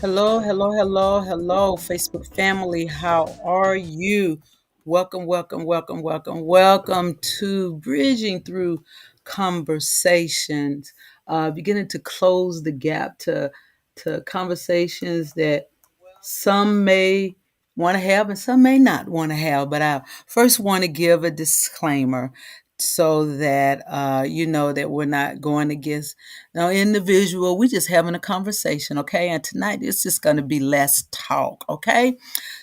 Hello, hello, hello, hello, Facebook family. How are you? Welcome, welcome, welcome, welcome, welcome to Bridging Through Conversations. Beginning to close the gap to conversations that some may want to have and some may not want to have. But I first want to give a disclaimer so that you know that we're not going against no individual. We're just having a conversation, okay? And tonight it's just going to be less talk, okay?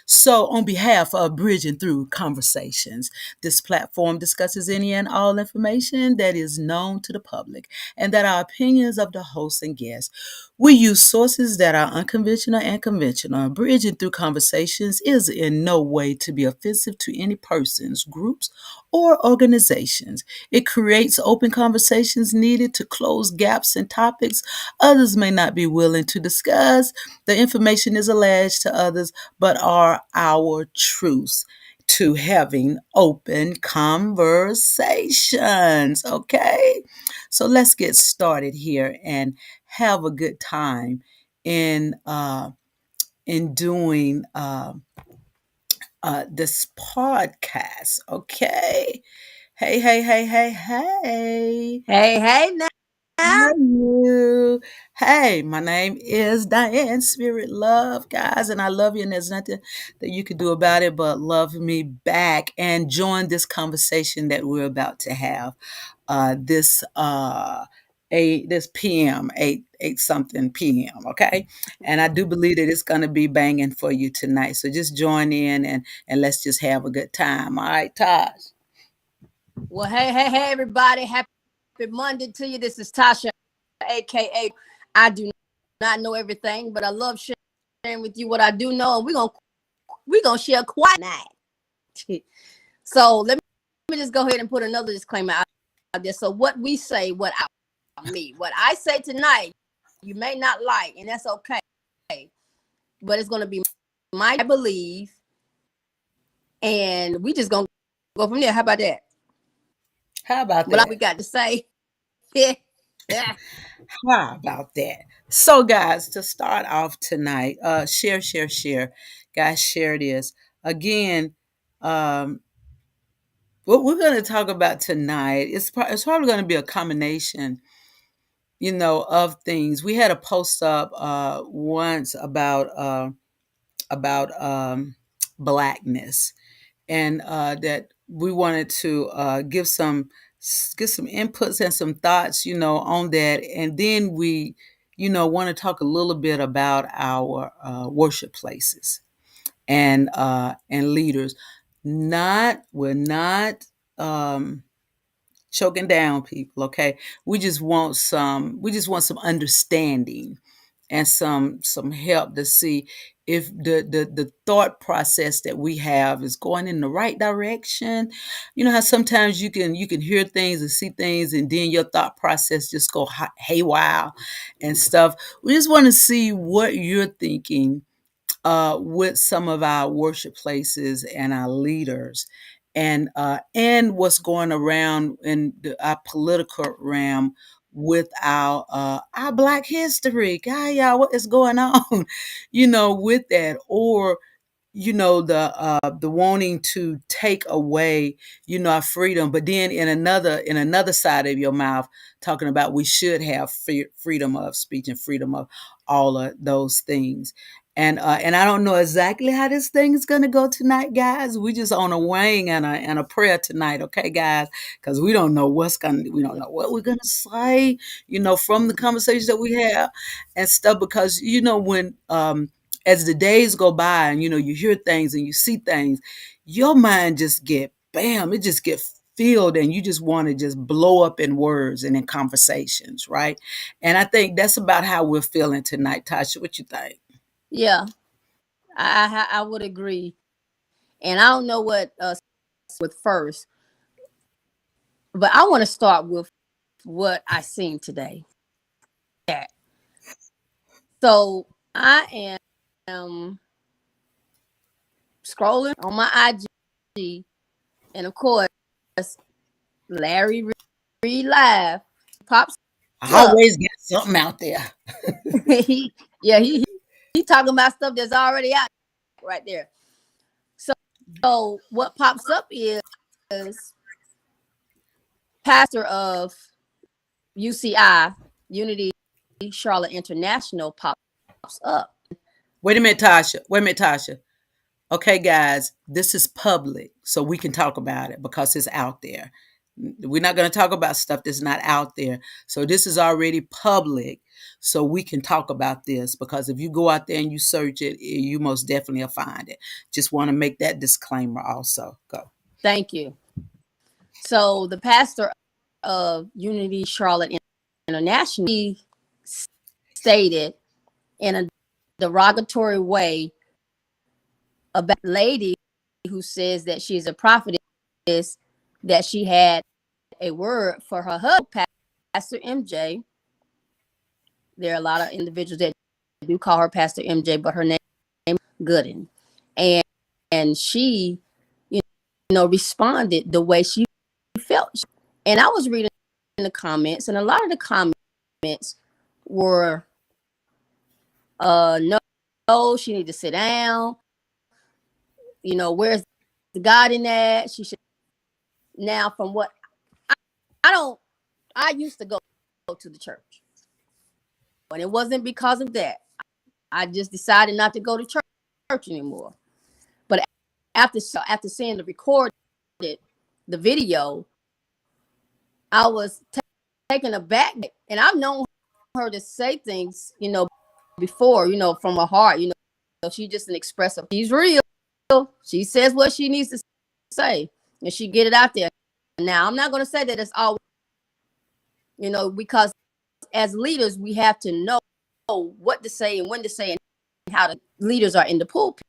So, on behalf of Bridging Through Conversations, this platform discusses any and all information that is known to the public and that are opinions of the host and guests. We use sources that are unconventional and conventional. Bridging Through Conversations is in no way to be offensive to any persons, groups, or organizations. It creates open conversations needed to close gaps in topics others may not be willing to discuss. The information is alleged to others, but are our truths to having open conversations. Okay, so let's get started here and have a good time in doing this podcast. Okay, hey, hey, hey, hey, hey. Hey, hey How now. are you? Hey, my name is Diane Spirit Love, guys, and I love you, and there's nothing that you can do about it but love me back and join this conversation that we're about to have. This this PM, eight something PM, okay? And I do believe that it's gonna be banging for you tonight. So just join in and let's just have a good time. All right, Taj. Well, hey, everybody. Happy Monday to you. This is Tasha, aka I do not know everything, but I love sharing with you what I do know, and we're gonna share quite night. So let me just go ahead and put another disclaimer out there. So what we say, what I say tonight, you may not like, and that's okay. But it's gonna be my belief, and we just gonna go from there. How about that? How about What that? we got to say? Yeah. How about that? So, guys, to start off tonight, share, share, share. Guys, share this. Again, um, what we're going to talk about tonight it's probably going to be a combination, of things. We had a post up once about blackness, and that we wanted to get some inputs and some thoughts, on that, and then we, want to talk a little bit about our worship places and leaders. Not we're not choking down people, okay? We just want some understanding and some help to see if the thought process that we have is going in the right direction. You know how sometimes you can hear things and see things, and then your thought process just go haywire and stuff. We just want to see what you're thinking with some of our worship places and our leaders, and what's going around in our political realm with our Black history. God, y'all, what is going on? With that, or the wanting to take away our freedom, but then in another side of your mouth talking about we should have freedom of speech and freedom of all of those things. And I don't know exactly how this thing is going to go tonight, guys. We just on a wing and a prayer tonight, okay, guys? Because we don't know what we're gonna say, from the conversations that we have and stuff. Because when as the days go by and you hear things and you see things, your mind just get bam, it just get filled, and you just want to just blow up in words and in conversations, right? And I think that's about how we're feeling tonight. Tasha, what you think? Yeah, I would agree, and I don't know what with first, but I want to start with what I seen today. Yeah. So I am scrolling on my IG, and of course, Larry Reed Live pops I up. always get something out there. he, yeah, he talking about stuff that's already out right there. So what pops up is pastor of UCI, Unity Charlotte International, pops up. Wait a minute, Tasha. Wait a minute, Tasha. Okay, guys, this is public, so we can talk about it because it's out there. We're not going to talk about stuff that's not out there. So this is already public, so we can talk about this because if you go out there and you search it, you most definitely will find it. Just want to make that disclaimer also. Go. Thank you. So the pastor of Unity Charlotte International, he stated in a derogatory way about a lady who says that she's a prophetess, that she had a word for her husband, Pastor MJ. There are a lot of individuals that do call her Pastor MJ, but her name is Gooden. And she, you know, responded the way she felt. And I was reading the comments, and a lot of the comments were, no, she need to sit down. You know, where's the God in that? She should. Now, from what I used to go to the church, but it wasn't because of that. I just decided not to go to church anymore. But after seeing the recorded the video, I was taken aback, and I've known her to say things, you know, before, you know, from her heart. You know, she's just an expressive. She's real. She says what she needs to say, and she get it out there. Now, I'm not going to say that it's always, you know, because as leaders, we have to know what to say and when to say and how the leaders are in the pulpit.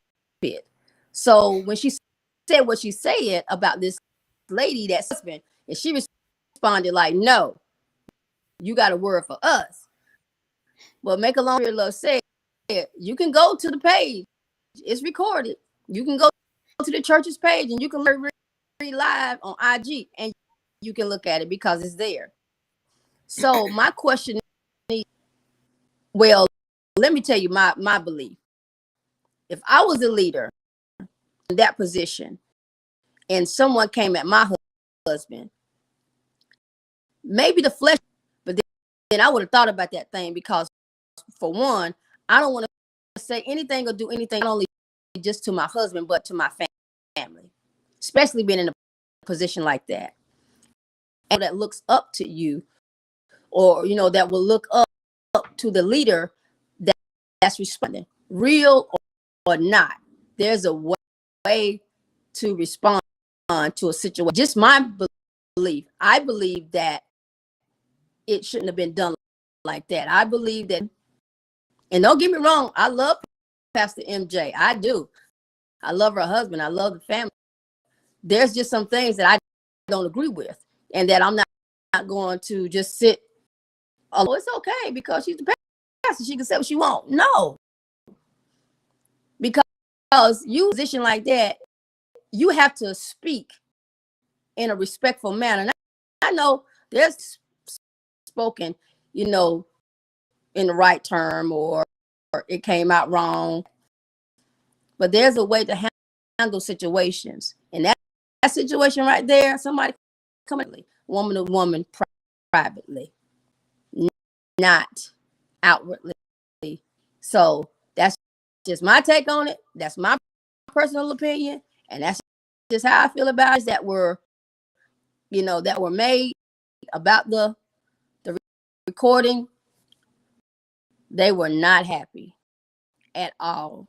So when she said what she said about this lady, that's husband, and she responded like, no, you got a word for us. Well, make a long story love said, you can go to the page. It's recorded. You can go to the church's page and you can read live on IG and you can look at it because it's there. So my question is, well, let me tell you my belief. If I was a leader in that position and someone came at my husband, maybe the flesh, but then I would have thought about that thing because, for one, I don't want to say anything or do anything not only just to my husband, but to my family, especially being in a position like that. And that looks up to you, or, you know, that will look up to the leader that's responding, real or not. There's a way to respond to a situation. Just my belief. I believe that it shouldn't have been done like that. I believe that, and don't get me wrong, I love Pastor MJ. I do. I love her husband. I love the family. There's just some things that I don't agree with, and that I'm not going to just sit. Oh, it's okay because she's the pastor. She can say what she wants. No, because you position like that, you have to speak in a respectful manner. And I know there's spoken, you know, in the right term, or it came out wrong. But there's a way to handle situations. And that situation right there, somebody coming, woman to woman, privately, not outwardly. So that's just my take on it. That's my personal opinion. And that's just how I feel about it, that were, you know, that were made about the recording. They were not happy at all.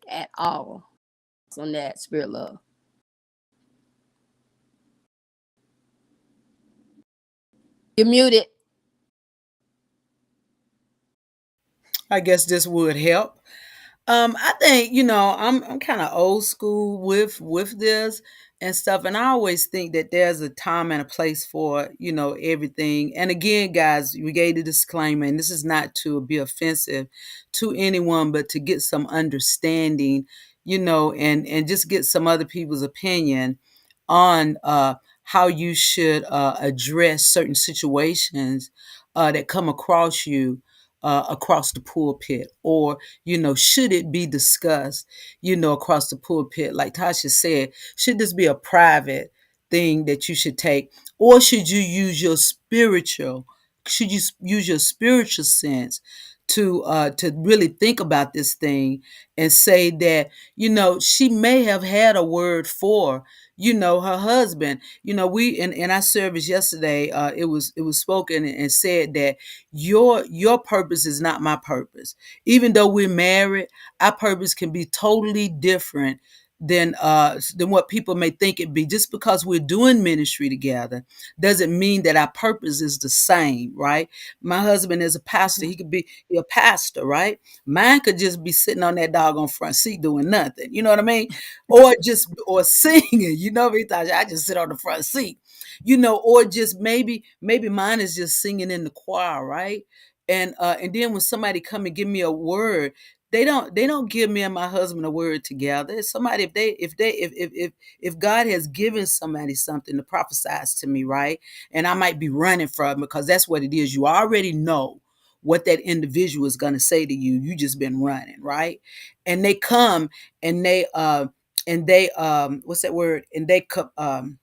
At all. On that, Spirit Love. You're muted. I guess this would help. I think, you know, I'm kind of old school with this and stuff, and I always think that there's a time and a place for, you know, everything. And again, guys, we gave the disclaimer, and this is not to be offensive to anyone, but to get some understanding, you know, and just get some other people's opinion on how you should address certain situations that come across you across the pulpit, or should it be discussed across the pulpit, like Tasha said? Should this be a private thing that you should take, or should you use your spiritual should you use your spiritual sense to really think about this thing, and say that she may have had a word for her husband. We in our service yesterday, it was spoken and said that your purpose is not my purpose. Even though we're married, our purpose can be totally different than what people may think it be. Just because we're doing ministry together doesn't mean that our purpose is the same, right? My husband is a pastor. He could be a pastor, right? Mine could just be sitting on that doggone front seat doing nothing. You know what I mean? Or singing. I just sit on the front seat. Or just maybe mine is just singing in the choir, right? And then when somebody come and give me a word, they don't give me and my husband a word together. It's somebody, if God has given somebody something to prophesize to me, right? And I might be running from it, because that's what it is. You already know what that individual is going to say to you. You just been running, right? And they come and they what's that word? And they confirm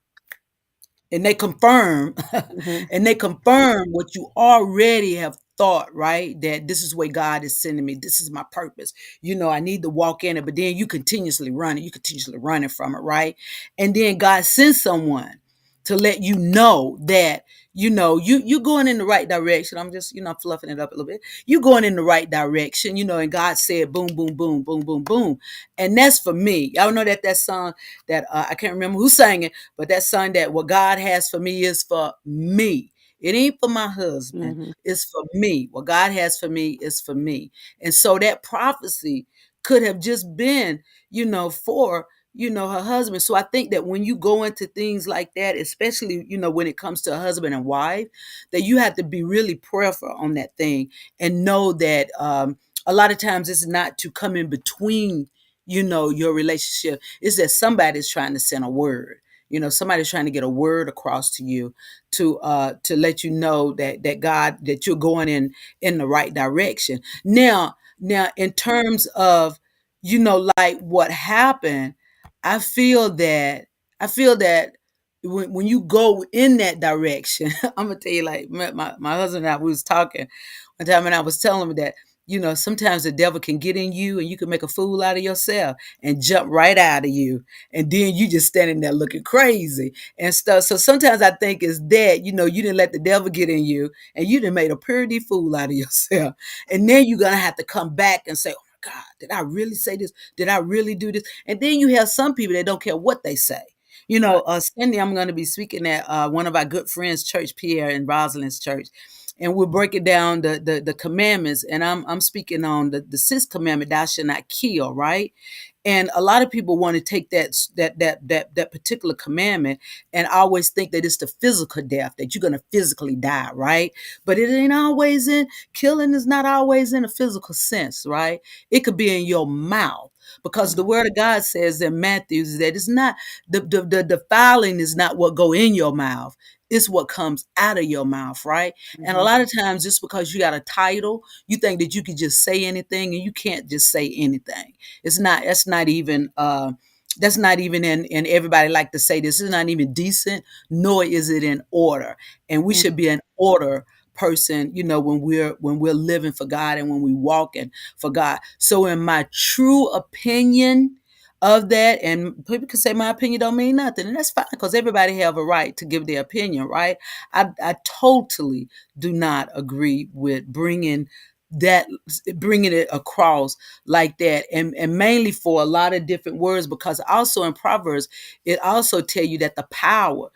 Mhm. and they confirm what you already have thought, right? That this is where God is sending me. This is my purpose. I need to walk in it, but then you continuously running from it, right? And then God sends someone to let you know that you're going in the right direction. I'm just fluffing it up a little bit. You're going in the right direction, and God said boom, boom, boom, boom, boom, boom. And that's for me. Y'all know that song that I can't remember who sang it, but that song, that what God has for me is for me. It ain't for my husband. Mhm. It's for me. What God has for me is for me. And so that prophecy could have just been, for, her husband. So I think that when you go into things like that, especially, when it comes to a husband and wife, that you have to be really prayerful on that thing, and know that a lot of times it's not to come in between, your relationship. It's that somebody's trying to send a word. Somebody's trying to get a word across to you, to let you know that you're going in the right direction. Now, in terms of, like what happened, I feel that I feel that when you go in that direction, I'm gonna tell you, like my husband and I, we was talking one time, and I was telling him that sometimes the devil can get in you, and you can make a fool out of yourself and jump right out of you, and then you just standing there looking crazy and stuff. So sometimes I think it's that you didn't let the devil get in you, and you done made a pretty fool out of yourself, and then you're gonna have to come back and say, "Oh my God, did I really say this? Did I really do this?" And then you have some people that don't care what they say. Right. Sunday I'm going to be speaking at one of our good friends' church, Pierre and Rosalind's church, and we're breaking down the commandments. And I'm speaking on the sixth commandment: "Thou shalt not kill." Right? And a lot of people want to take that particular commandment and always think that it's the physical death, that you're going to physically die, right? But it ain't always in killing is not always in a physical sense, right? It could be in your mouth. Because the Mhm. word of God says in Matthew that it's not the defiling is not what go in your mouth. It's what comes out of your mouth, right? And a Mhm. lot of times, just because you got a title, you think that you could just say anything, and you can't just say anything. It's not. That's not even in everybody like to say this. Is not even decent, nor is it in order. And we Mhm. should be an order person, when we're living for God, and when we walking for God. So in my true opinion of that, and people can say my opinion don't mean nothing, and that's fine, because everybody have a right to give their opinion, right? I totally do not agree with that bringing it across like that, and mainly for a lot of different words, because also in Proverbs it also tell you that the power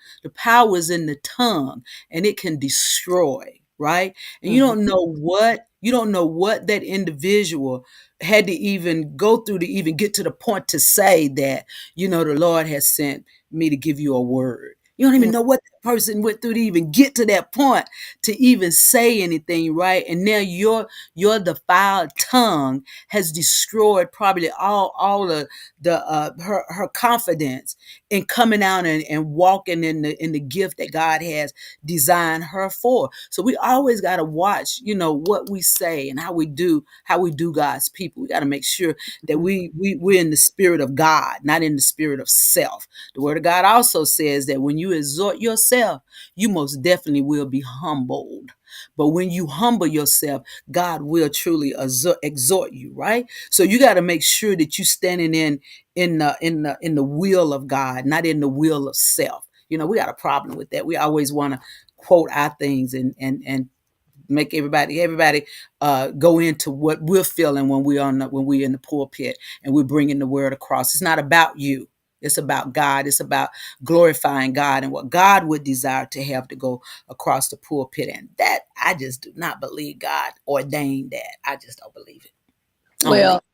is in the tongue, and it can destroy, right? And you Mhm. don't know what that individual had to even go through to even get to the point to say that the Lord has sent me to give you a word. You don't even Mhm. know what that person went through to even get to that point to even say anything, right? And now your defiled tongue has destroyed probably all the her confidence in coming out and walking in the gift that God has designed her for. So we always got to watch, what we say and how we do God's people. We got to make sure that we're in the spirit of God, not in the spirit of self. The word of God also says that when you exhort yourself, you most definitely will be humbled. But when you humble yourself, God will truly exhort you, right? So you got to make sure that you're standing in the will of God, not in the will of self. We got a problem with that. We always want to quote our things and make everybody go into what we're feeling when we're in the pulpit and we're bringing the word across. It's not about you. It's about God. It's about glorifying God and what God would desire to have to go across the pulpit. And that I just do not believe God ordained that. I just don't believe it. I don't believe Well,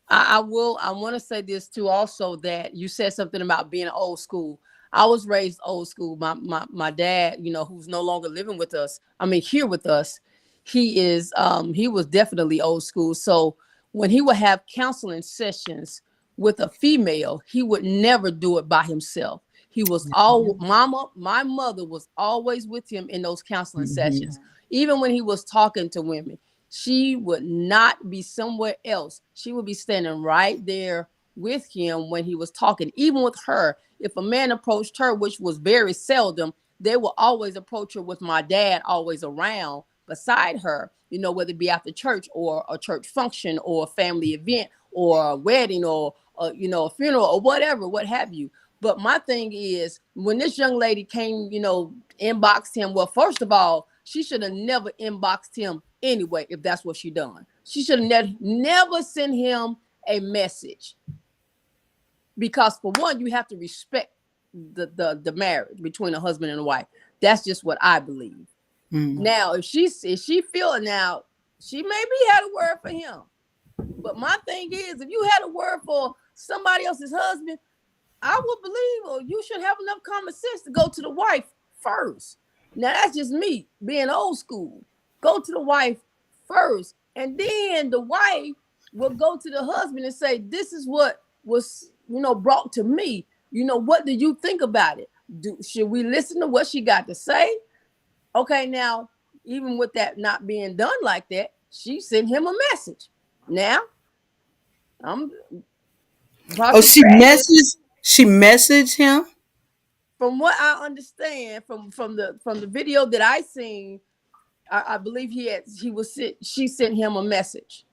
I will. I want to say this too. Also, that you said something about being old school. I was raised old school. My dad, who's no longer living with us. I mean, here with us, he was definitely old school. So when he would have counseling sessions with a female, he would never do it by himself. He was all my mother was always with him in those counseling Mhm. sessions, even when he was talking to women. She would not be somewhere else. She would be standing right there with him when he was talking. Even with her, if a man approached her, which was very seldom, they will always approach her with my dad always around beside her, whether it be after church or a church function or a family event or a wedding or a funeral or whatever, what have you. But my thing is, when this young lady came, inboxed him, well, first of all, she should have never inboxed him anyway, if that's what she done. She should have never sent him a message. Because for one, you have to respect the marriage between a husband and a wife. That's just what I believe. Mhm. Now, if she feeling now, she maybe had a word for him. But my thing is, if you had a word for somebody else's husband, I would believe, or you should have enough common sense to go to the wife first. Now that's just me being old school. Go to the wife first, and then the wife will go to the husband and say, "This is what was, brought to me. What do you think about it? Should we listen to what she got to say?" Okay, now even with that not being done like that, she sent him a message. Now I'm Oh, Pastor she Craig. messaged him. From what I understand from the video that I seen, I believe she sent him a message.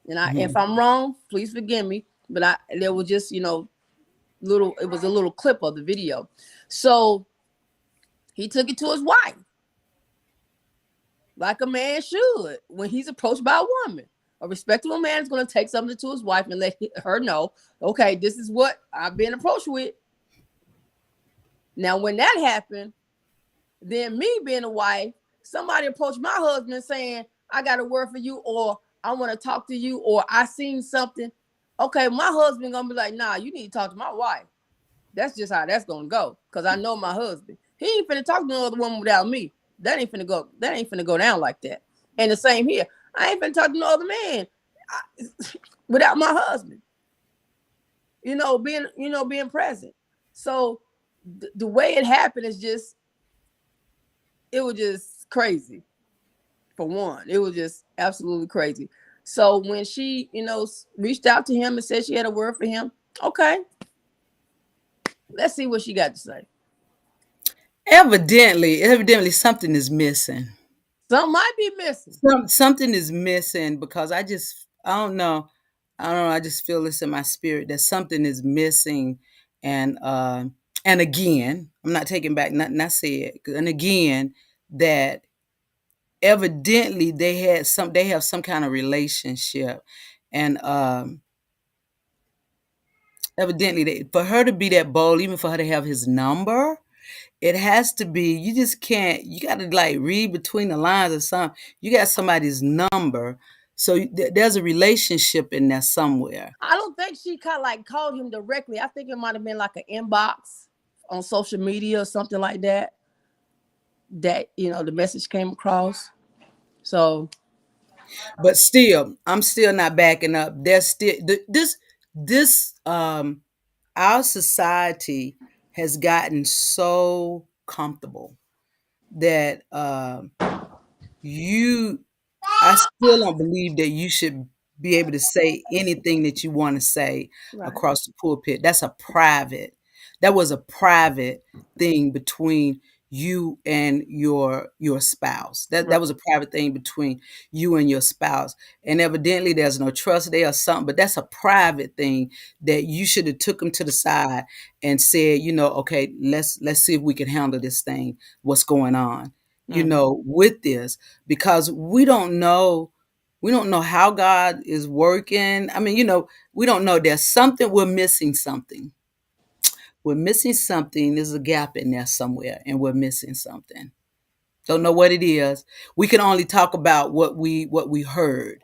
And if Mhm. I'm wrong, please forgive me. But there was just it was a little clip of the video. So he took it to his wife, like a man should when he's approached by a woman. A respectable man is going to take something to his wife and let her know, okay, this is what I've been approached with. Now, when that happened, then me being a wife, somebody approached my husband saying, I got a word for you, or I want to talk to you, or I seen something. Okay, my husband gonna be like, nah, you need to talk to my wife. That's just how that's gonna go. Cause I know my husband. He ain't finna talk to no other woman without me. That ain't finna go down like that. And the same here. I ain't finna talk to no other man without my husband. Being present. So the way it happened is just it was just crazy. For one, it was just absolutely crazy. So when she, reached out to him and said she had a word for him, okay, let's see what she got to say. Evidently, something is missing. Something might be missing. Something is missing because I don't know. I don't know. I just feel this in my spirit that something is missing, and again, I'm not taking back nothing I said. And again, that evidently they have some kind of relationship, and evidently for her to be that bold, even for her to have his number, it has to be, you just can't, you got to like read between the lines or something. You got somebody's number. So there's a relationship in there somewhere. I don't think she kind of like called him directly. I think it might have been like an inbox on social media or something like that. that the message came across. So But still, I'm still not backing up. There's still this our society has gotten so comfortable that you I still don't believe that you should be able to say anything that you want to say right, across the pulpit. That was a private thing between you and your spouse. That right, was a private thing between you and your spouse. And evidently there's no trust there or something, but that's a private thing that you should have took them to the side and said, okay, let's see if we can handle this thing, what's going on, mm, with this, because we don't know how God is working. I mean, we don't know. There's something we're missing something. We're missing something. There's a gap in there somewhere, and we're missing something. Don't know what it is. We can only talk about what we heard,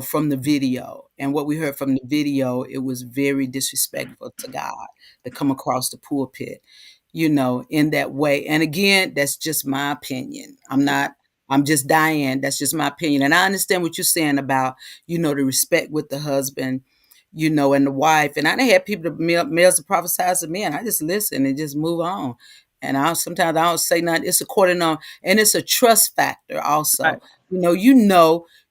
from the video. And what we heard from the video, it was very disrespectful to God to come across the pulpit, in that way. And again, that's just my opinion. I'm just Diane. That's just my opinion. And I understand what you're saying about, the respect with the husband, and the wife. And I done had people, males to prophesy to me, and I just listen and just move on. And sometimes I don't say nothing. It's according on, and it's a trust factor also. right,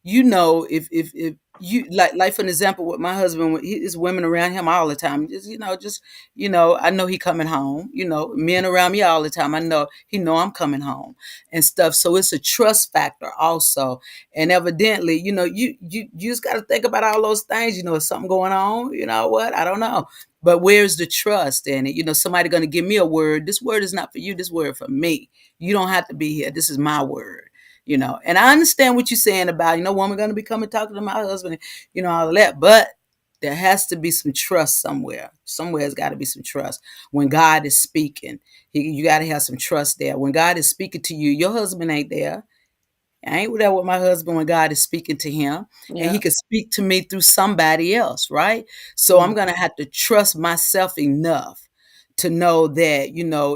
If you like for an example with my husband, when there's women around him all the time. I know he coming home. Men around me all the time. I know he know I'm coming home and stuff. So it's a trust factor also. And evidently, you just got to think about all those things. Is something going on? You know what? I don't know. But where's the trust in it? Somebody going to give me a word. This word is not for you. This word for me. You don't have to be here. This is my word. And I understand what you're saying about, woman going to be coming talking to my husband, all of that. But there has to be some trust somewhere. Somewhere's got to be some trust. When God is speaking, you got to have some trust there. When God is speaking to you, your husband ain't there. I ain't there with my husband when God is speaking to him, and he yeah, could speak to me through somebody else, right? So I'm mm, going to have to trust myself enough to know that,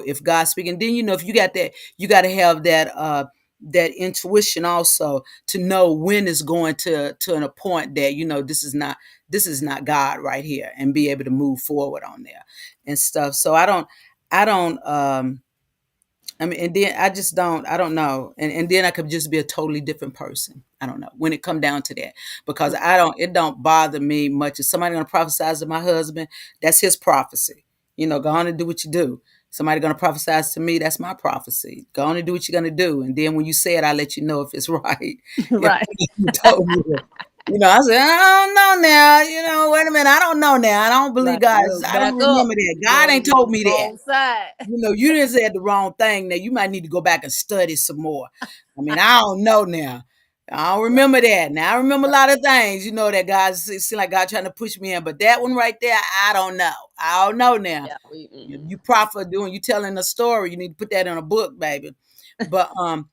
if God's speaking, then, if you got that, you got to have that intuition also to know when it's going to a point that, this is not God right here, and be able to move forward on there and stuff. So I mean, and then I don't know. And then I could just be a totally different person. I don't know when it come down to that, because it don't bother me much. If somebody going to prophesy to my husband, that's his prophecy. Go on and do what you do. Somebody going to prophesy to me, that's my prophecy. Go on and do what you're going to do. And then when you say it, I'll let you know if it's right. If right, you told me that. I said, I don't know now. Wait a minute. I don't know now. I don't believe right. God. Look, I don't back up. remember that. You're God on ain't the told me that. wrong side. You didn't say the wrong thing. Now you might need to go back and study some more. I mean, I don't know now. I don't Right, remember that. Now I remember a right. lot of things, that God, it seemed like God trying to push me in. But that one right there, I don't know. I don't know now. Yeah, You prophet doing, you telling a story. You need to put that in a book, baby. But mm.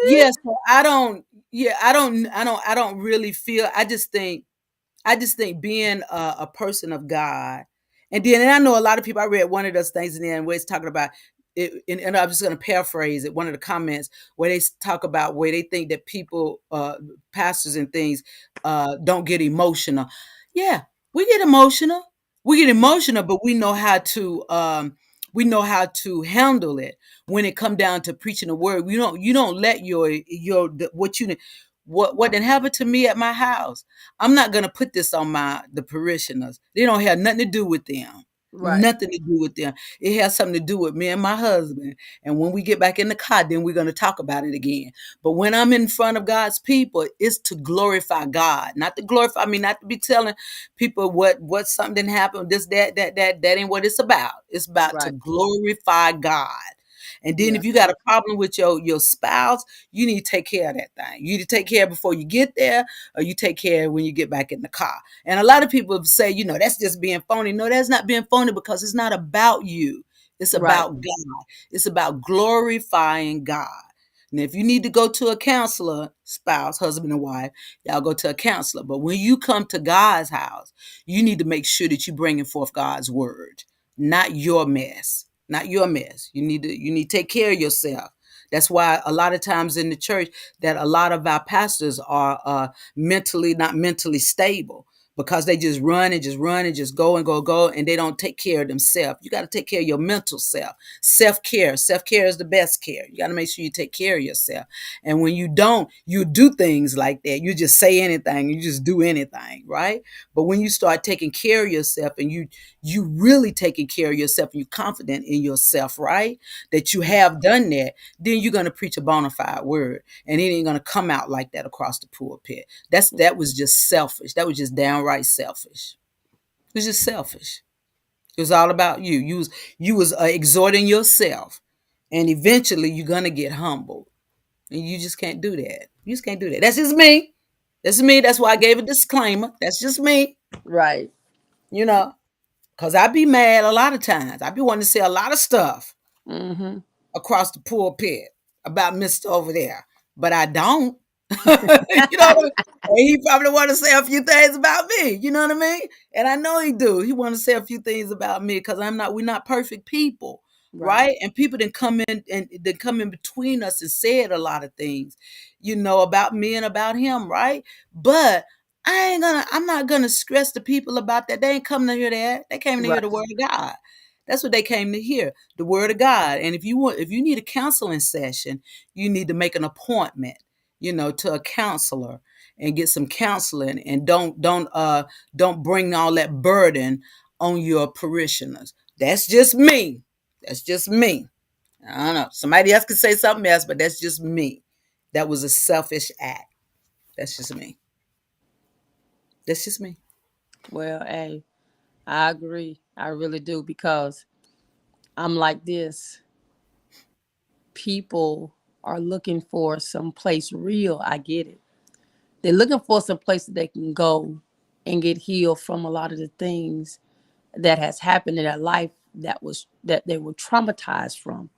yeah, so I don't. Yeah, I don't really feel. I just think being a person of God, and I know a lot of people. I read one of those things, and then where it's talking about it, and I'm just going to paraphrase it. One of the comments where they talk about where they think that people, pastors and things, don't get emotional. Yeah, we get emotional. We get emotional, but we know how to handle it when it come down to preaching the word. You don't let what didn't happen to me at my house. I'm not gonna put this on the parishioners. They don't have nothing to do with them. Right, Nothing to do with them. It has something to do with me and my husband. And when we get back in the car, then we're gonna talk about it again. But when I'm in front of God's people, it's to glorify God, not to glorify me, not to be telling people what something didn't happen. This that ain't what it's about. It's about to right. glorify God. And then Yeah, if you got a problem with your spouse, you need to take care of that thing. You need to take care before you get there, or you take care when you get back in the car. And a lot of people say, that's just being phony. No, that's not being phony, because it's not about you. It's right, about God. It's about glorifying God. And if you need to go to a counselor, spouse, husband and wife, y'all go to a counselor. But when you come to God's house, you need to make sure that you're bringing forth God's word, not your mess. Not your mess. You need to take care of yourself. That's why a lot of times in the church that a lot of our pastors are mentally not mentally stable, because they just run and just go and go, and they don't take care of themselves. You got to take care of your mental self. Self-care is the best care. You got to make sure you take care of yourself. And when you don't, you do things like that. You just say anything, you just do anything, right? But when you start taking care of yourself, and you really taking care of yourself, and you're confident in yourself, right, that you have done that, then you're going to preach a bona fide word, and it ain't going to come out like that across the pulpit. That was just selfish. That was just downright selfish. It was just selfish. It was all about you. You was exhorting yourself, and eventually you're gonna get humbled, and you just can't do that. You just can't do that. That's just me. That's me. That's why I gave a disclaimer. That's just me. Right. You know, cause I be mad a lot of times. I be wanting to say a lot of stuff Mm-hmm. across the pulpit about Mister over there, but I don't. You know what I mean? And he probably want to say a few things about me. You know what I mean? And I know he do. He want to say a few things about me because I'm not. We're not perfect people, Right. right? And people didn't come in and they come in between us and said a lot of things, about me and about him, right? But I'm not gonna stress the people about that. They ain't coming to hear that. They came to hear Right. the word of God. That's what they came to hear, the word of God. And if you need a counseling session, you need to make an appointment, to a counselor and get some counseling, and don't bring all that burden on your parishioners. That's just me. That's just me. I don't know. Somebody else could say something else, but that's just me. That was a selfish act. That's just me. That's just me. Well, hey, I agree. I really do because I'm like this. People are looking for some place real. I get it. They're looking for some place that they can go and get healed from a lot of the things that has happened in their life that they were traumatized from.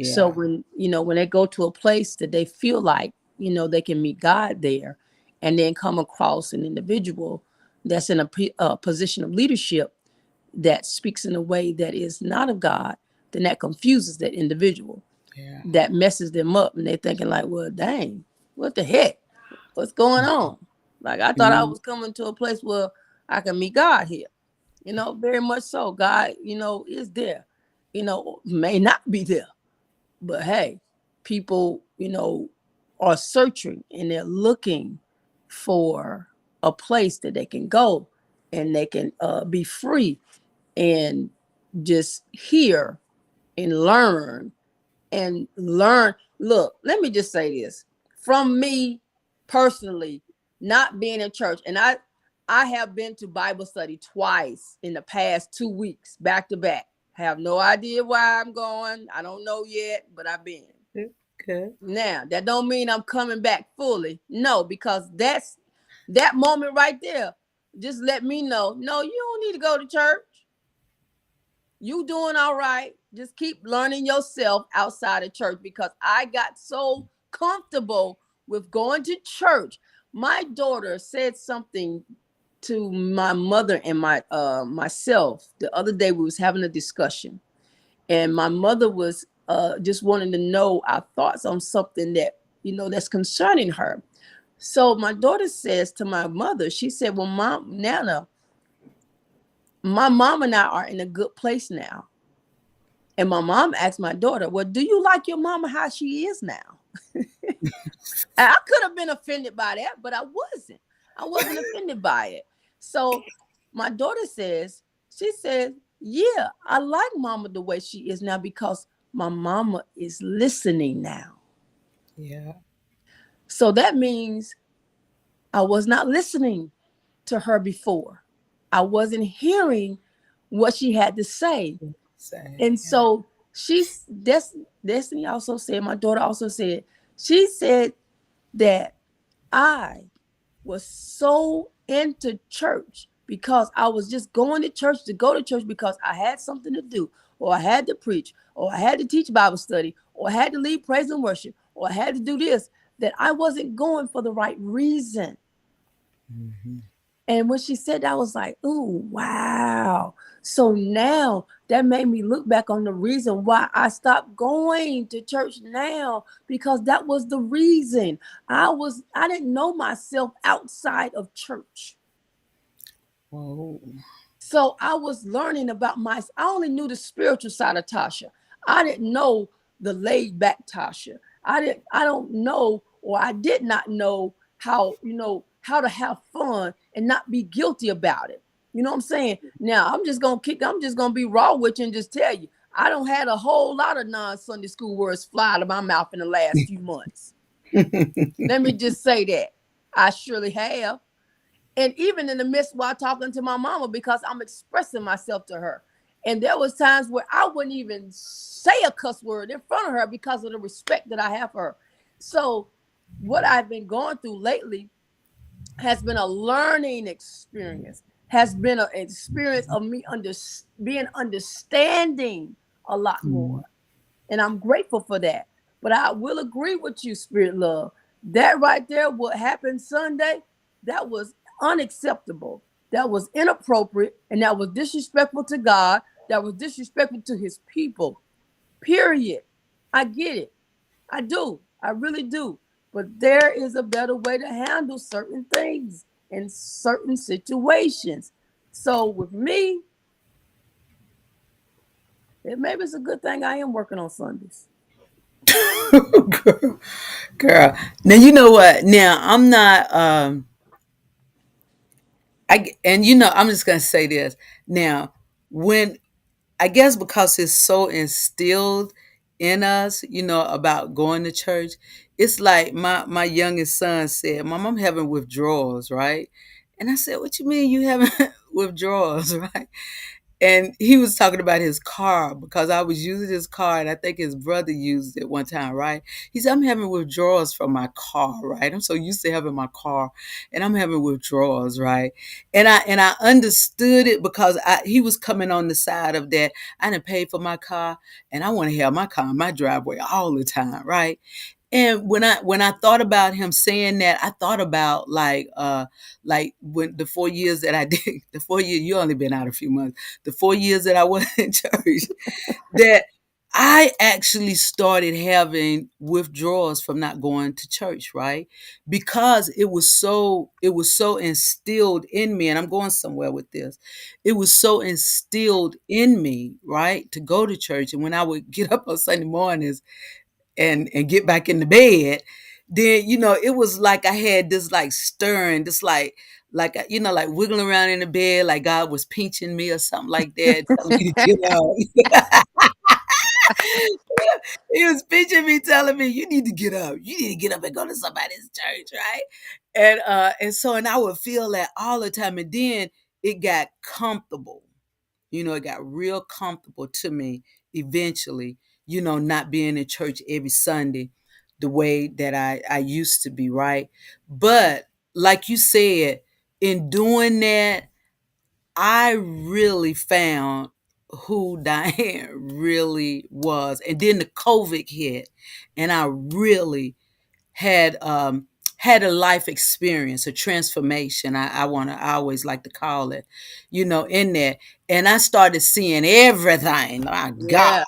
So Yeah. when they go to a place that they feel like, they can meet God there, and then come across an individual that's in a position of leadership that speaks in a way that is not of God, then that confuses that individual. Yeah. That messes them up, and they're thinking like, well, dang, what the heck? What's going on? Like, I thought I Mhm. was coming to a place where I can meet God here. Very much so. God, is there. May not be there. But hey, people, are searching and they're looking for a place that they can go and they can be free and just hear and learn. Look, let me just say this from me personally, not being in church, and I have been to Bible study twice in the past 2 weeks, back to back. Have no idea why I'm going. I don't know yet, but I've been. Okay. Now, that don't mean I'm coming back fully. No, because that moment right there just let me know, no, you don't need to go to church. You doing all right. Just keep learning yourself outside of church, because I got so comfortable with going to church. My daughter said something to my mother and myself the other day. We was having a discussion, and my mother was just wanting to know our thoughts on something that that's concerning her. So my daughter says to my mother, she said, well, Mom, Nana, my mom and I are in a good place now. And my mom asked my daughter, well, do you like your mama how she is now? And I could have been offended by that, but I wasn't. I wasn't offended by it. So my daughter she says, yeah, I like mama the way she is now because my mama is listening now. Yeah. So that means I was not listening to her before. I wasn't hearing what she had to say. Sad. And Yeah. so Destiny also said, my daughter also said, she said that I was so into church because I was just going to church to go to church because I had something to do, or I had to preach, or I had to teach Bible study, or I had to lead praise and worship, or I had to do this, that I wasn't going for the right reason. Mhm. And when she said that, I was like, "Ooh, wow." So now that made me look back on the reason why I stopped going to church now, because that was the reason. I didn't know myself outside of church. Whoa. So I was learning about I only knew the spiritual side of Tasha. I didn't know the laid back Tasha. I don't know, or I did not know how, how to have fun and not be guilty about it. You know what I'm saying? Now I'm just gonna be raw with you and just tell you, I don't had a whole lot of non-Sunday school words fly out of my mouth in the last few months. Let me just say that. I surely have. And even in the midst while talking to my mama, because I'm expressing myself to her. And there was times where I wouldn't even say a cuss word in front of her because of the respect that I have for her. So what I've been going through lately has been a learning experience, has been an experience of me being understanding a lot more. And I'm grateful for that. But I will agree with you, Spirit Love. That right there, what happened Sunday, that was unacceptable. That was inappropriate. And that was disrespectful to God. That was disrespectful to his people. Period. I get it. I do. I really do. But there is a better way to handle certain things in certain situations. So with me, maybe it's a good thing I am working on Sundays. girl, girl. Now you know what? Now I'm not. And I'm just gonna say this. Now, when I guess because it's so instilled in us, about going to church, it's like my youngest son said, "Mom, I'm having withdrawals, right?" And I said, "What you mean you having withdrawals, right?" And he was talking about his car because I was using his car, and I think his brother used it one time, right? He said, "I'm having withdrawals from my car, right? I'm so used to having my car, and I'm having withdrawals, right?" And I understood it because he was coming on the side of that. I didn't pay for my car, and I want to have my car in my driveway all the time, right? And when I thought about him saying that, I thought about like when the 4 years that I did, the 4 years, you only been out a few months, the 4 years that I was in church, that I actually started having withdrawals from not going to church, right? Because it was so instilled in me, and I'm going somewhere with this. It was so instilled in me, right, to go to church. And when I would get up on Sunday mornings and get back in the bed, then it was like I had this like stirring, this like like wiggling around in the bed, like God was pinching me or something like that, telling me to get up. He was pinching me, telling me, "You need to get up. You need to get up and go to somebody's church, right?" And I would feel that all the time, and then it got comfortable. It got real comfortable to me eventually, not being in church every Sunday the way that I used to be, right? But like you said, in doing that, I really found who Diane really was. And then the COVID hit, and I really had had a life experience, a transformation. I always like to call it, in there. And I started seeing everything. My God. Yeah.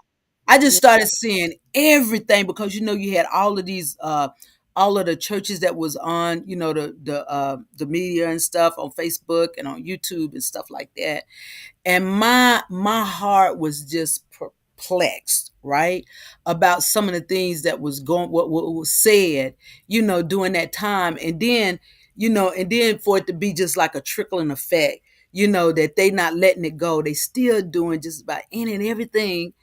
I just Yeah. started seeing everything because you had all of the churches that was on, the media and stuff on Facebook and on YouTube and stuff like that. And my heart was just perplexed, right, about some of the things that was going, what was said, during that time. And then for it to be just like a trickling effect, that they not letting it go, they still doing just about any and everything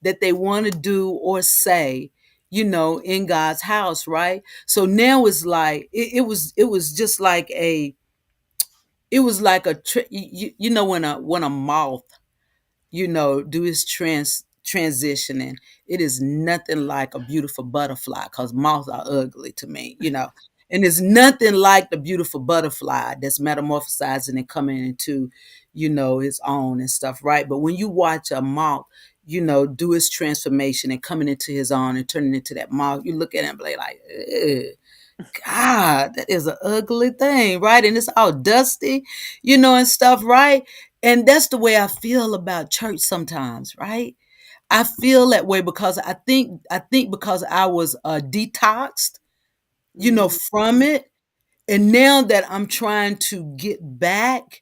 that they want to do or say, in God's house, right? So now it's like it was just like it was like when a moth, do its transitioning. It is nothing like a beautiful butterfly, because moths are ugly to me. And it's nothing like the beautiful butterfly that's metamorphosizing and coming into, its own and stuff, right? But when you watch a moth, do its transformation and coming into his own and turning into that moth, you look at it and be like, ugh. God, that is an ugly thing, right? And it's all dusty, and stuff, right? And that's the way I feel about church sometimes, right? I feel that way because I think because I was detoxed, from Mhm. it, and now that I'm trying to get back,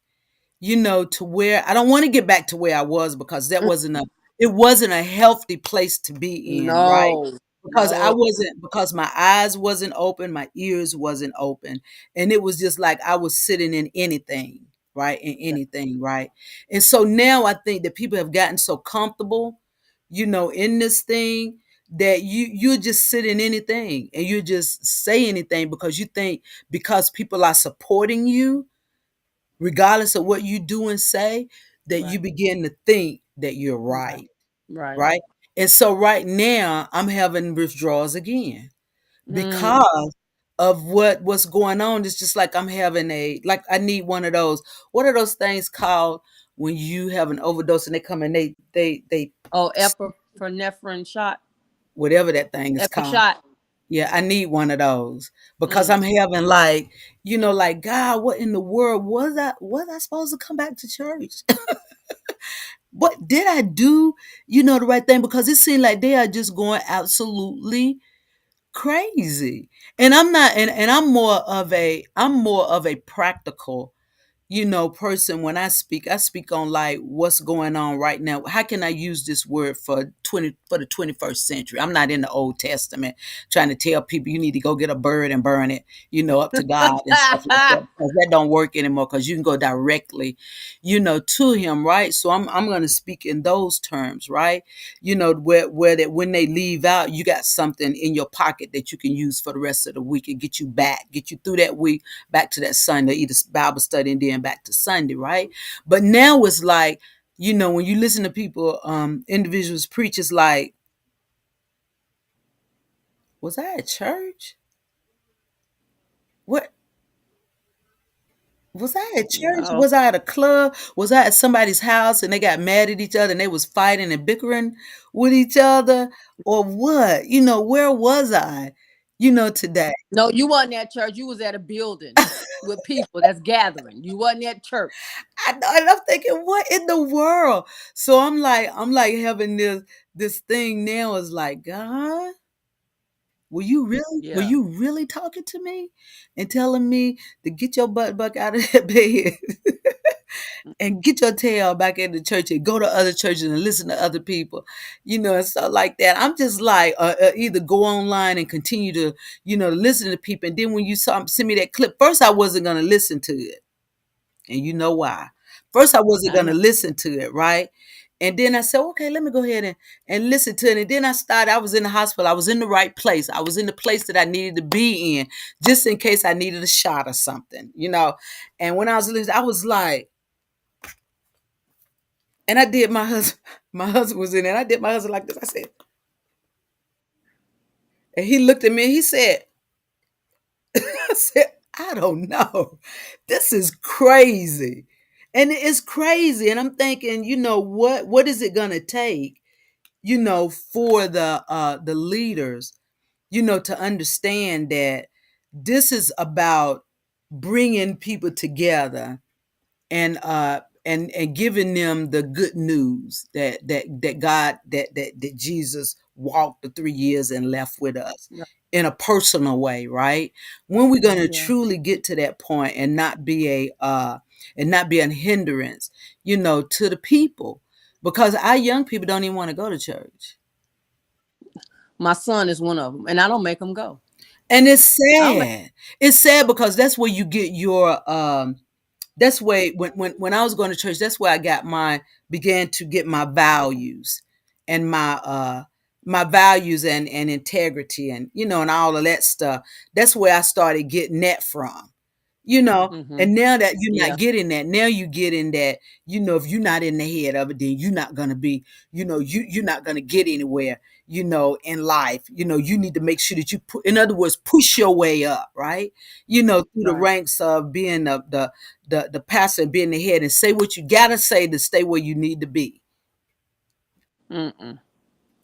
to where I don't want to get back to where I was because it wasn't a healthy place to be in, right? No, Because I no. wasn't because my eyes wasn't open, my ears wasn't open, and it was just like I was sitting in anything, right? In anything, right? And so now I think that people have gotten so comfortable, in this thing that you just sit in anything and you just say anything because you think because people are supporting you regardless of what you do and say, that Right, you begin to think that you're right, right, right. right? And so right now I'm having withdrawals again Mm. because of what's going on. It's just like I'm having like I need one of those. What are those things called when you have an overdose and they come and they Oh, epinephrine shot, whatever that thing is epi called. shot. Yeah, I need one of those because Mm. I'm having like, like God, what in the world was I supposed to come back to church? What did I do, the right thing? Because it seemed like they are just going absolutely crazy. And I'm not and I'm more of a practical person. When I speak on like what's going on right now. How can I use this word for the 21st century? I'm not in the Old Testament trying to tell people you need to go get a bird and burn it, up to God and stuff like that. Because that don't work anymore because you can go directly, to him, right? So I'm gonna speak in those terms, right? Where that when they leave out, you got something in your pocket that you can use for the rest of the week and get you through that week back to that Sunday, either Bible study and then back to Sunday, right? But now it's like, when you listen to people, individuals preach, it's like, was I at church? What was I at church? No, Was I at a club? Was I at somebody's house and they got mad at each other and they was fighting and bickering with each other? Or what? Where was I, today? no, you wasn't at church. You was at a building with people that's gathering. You wasn't at church. I know, and I'm thinking, what in the world? So I'm like having this thing now is like, God, were Yeah. you really talking to me and telling me to get your butt back out of that bed and get your tail back in the church and go to other churches and listen to other people, and stuff like that. I'm just like, either go online and continue to, listen to people. And then when you send me that clip, first I wasn't going to listen to it. And you know why. First, I wasn't I going to know. listen to it, right? And then I said, okay, let me go ahead and listen to it. And then I was in the hospital. I was in the right place. I was in the place that I needed to be in, just in case I needed a shot or something. And when I was listening, I was like, and I did my husband, my husband was in there. And I did my husband like this. I said, and he looked at me and he said, I said, I don't know. This is crazy. And it's crazy. And I'm thinking, what is it gonna take, for the leaders, to understand that this is about bringing people together and giving them the good news that God that Jesus walked the 3 years and left with us Yeah. in a personal way, right? When we're going to Yeah. truly get to that point and not be a hindrance, to the people, because our young people don't even want to go to church, My son is one of them, and I don't make him go. and it's I don't make. sad. It's sad because that's where you get your that's where when I was going to church, that's where I got my began to get my values and my values and integrity and and all of that stuff. That's where I started getting that from. Hmm. And now that you're Yeah. not getting that, now you get in that, if you're not in the head of it, then you're not gonna be, you're not gonna get anywhere, in life. You need to make sure that you put, in other words, push your way up, right? Through the Right. ranks of being the pastor and being the head and say what you gotta say to stay where you need to be. Mm-mm.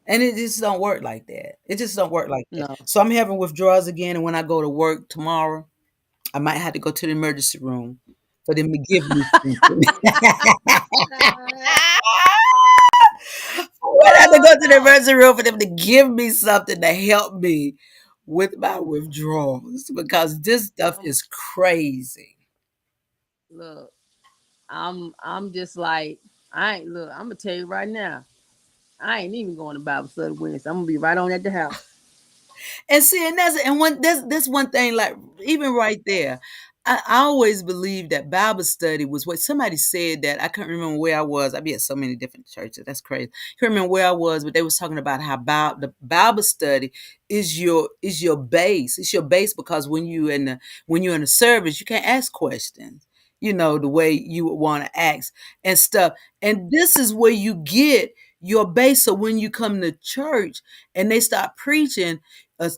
And it just don't work like that. It just don't work like that. No. So I'm having withdrawals again, and when I go to work tomorrow, I might have to go to the emergency room for them to give me something. When I have to Oh go to the no. emergency room for them to give me something to help me with my withdrawals because this stuff Um, is crazy. look, I'm just like, I ain't look, I'm gonna tell you right now. I ain't even going to Bible study Wednesday. I'm gonna be right on at the house. And see, and that's one thing, like even right there. I always believed that Bible study was what somebody said that I can't remember where I was. I be at so many different churches. That's crazy. I can't remember where I was, but they was talking about how the Bible study is your base. It's your base because when you're in the service, you can't ask questions, the way you would want to ask and stuff. And this is where you get your base. So when you come to church and they start preaching,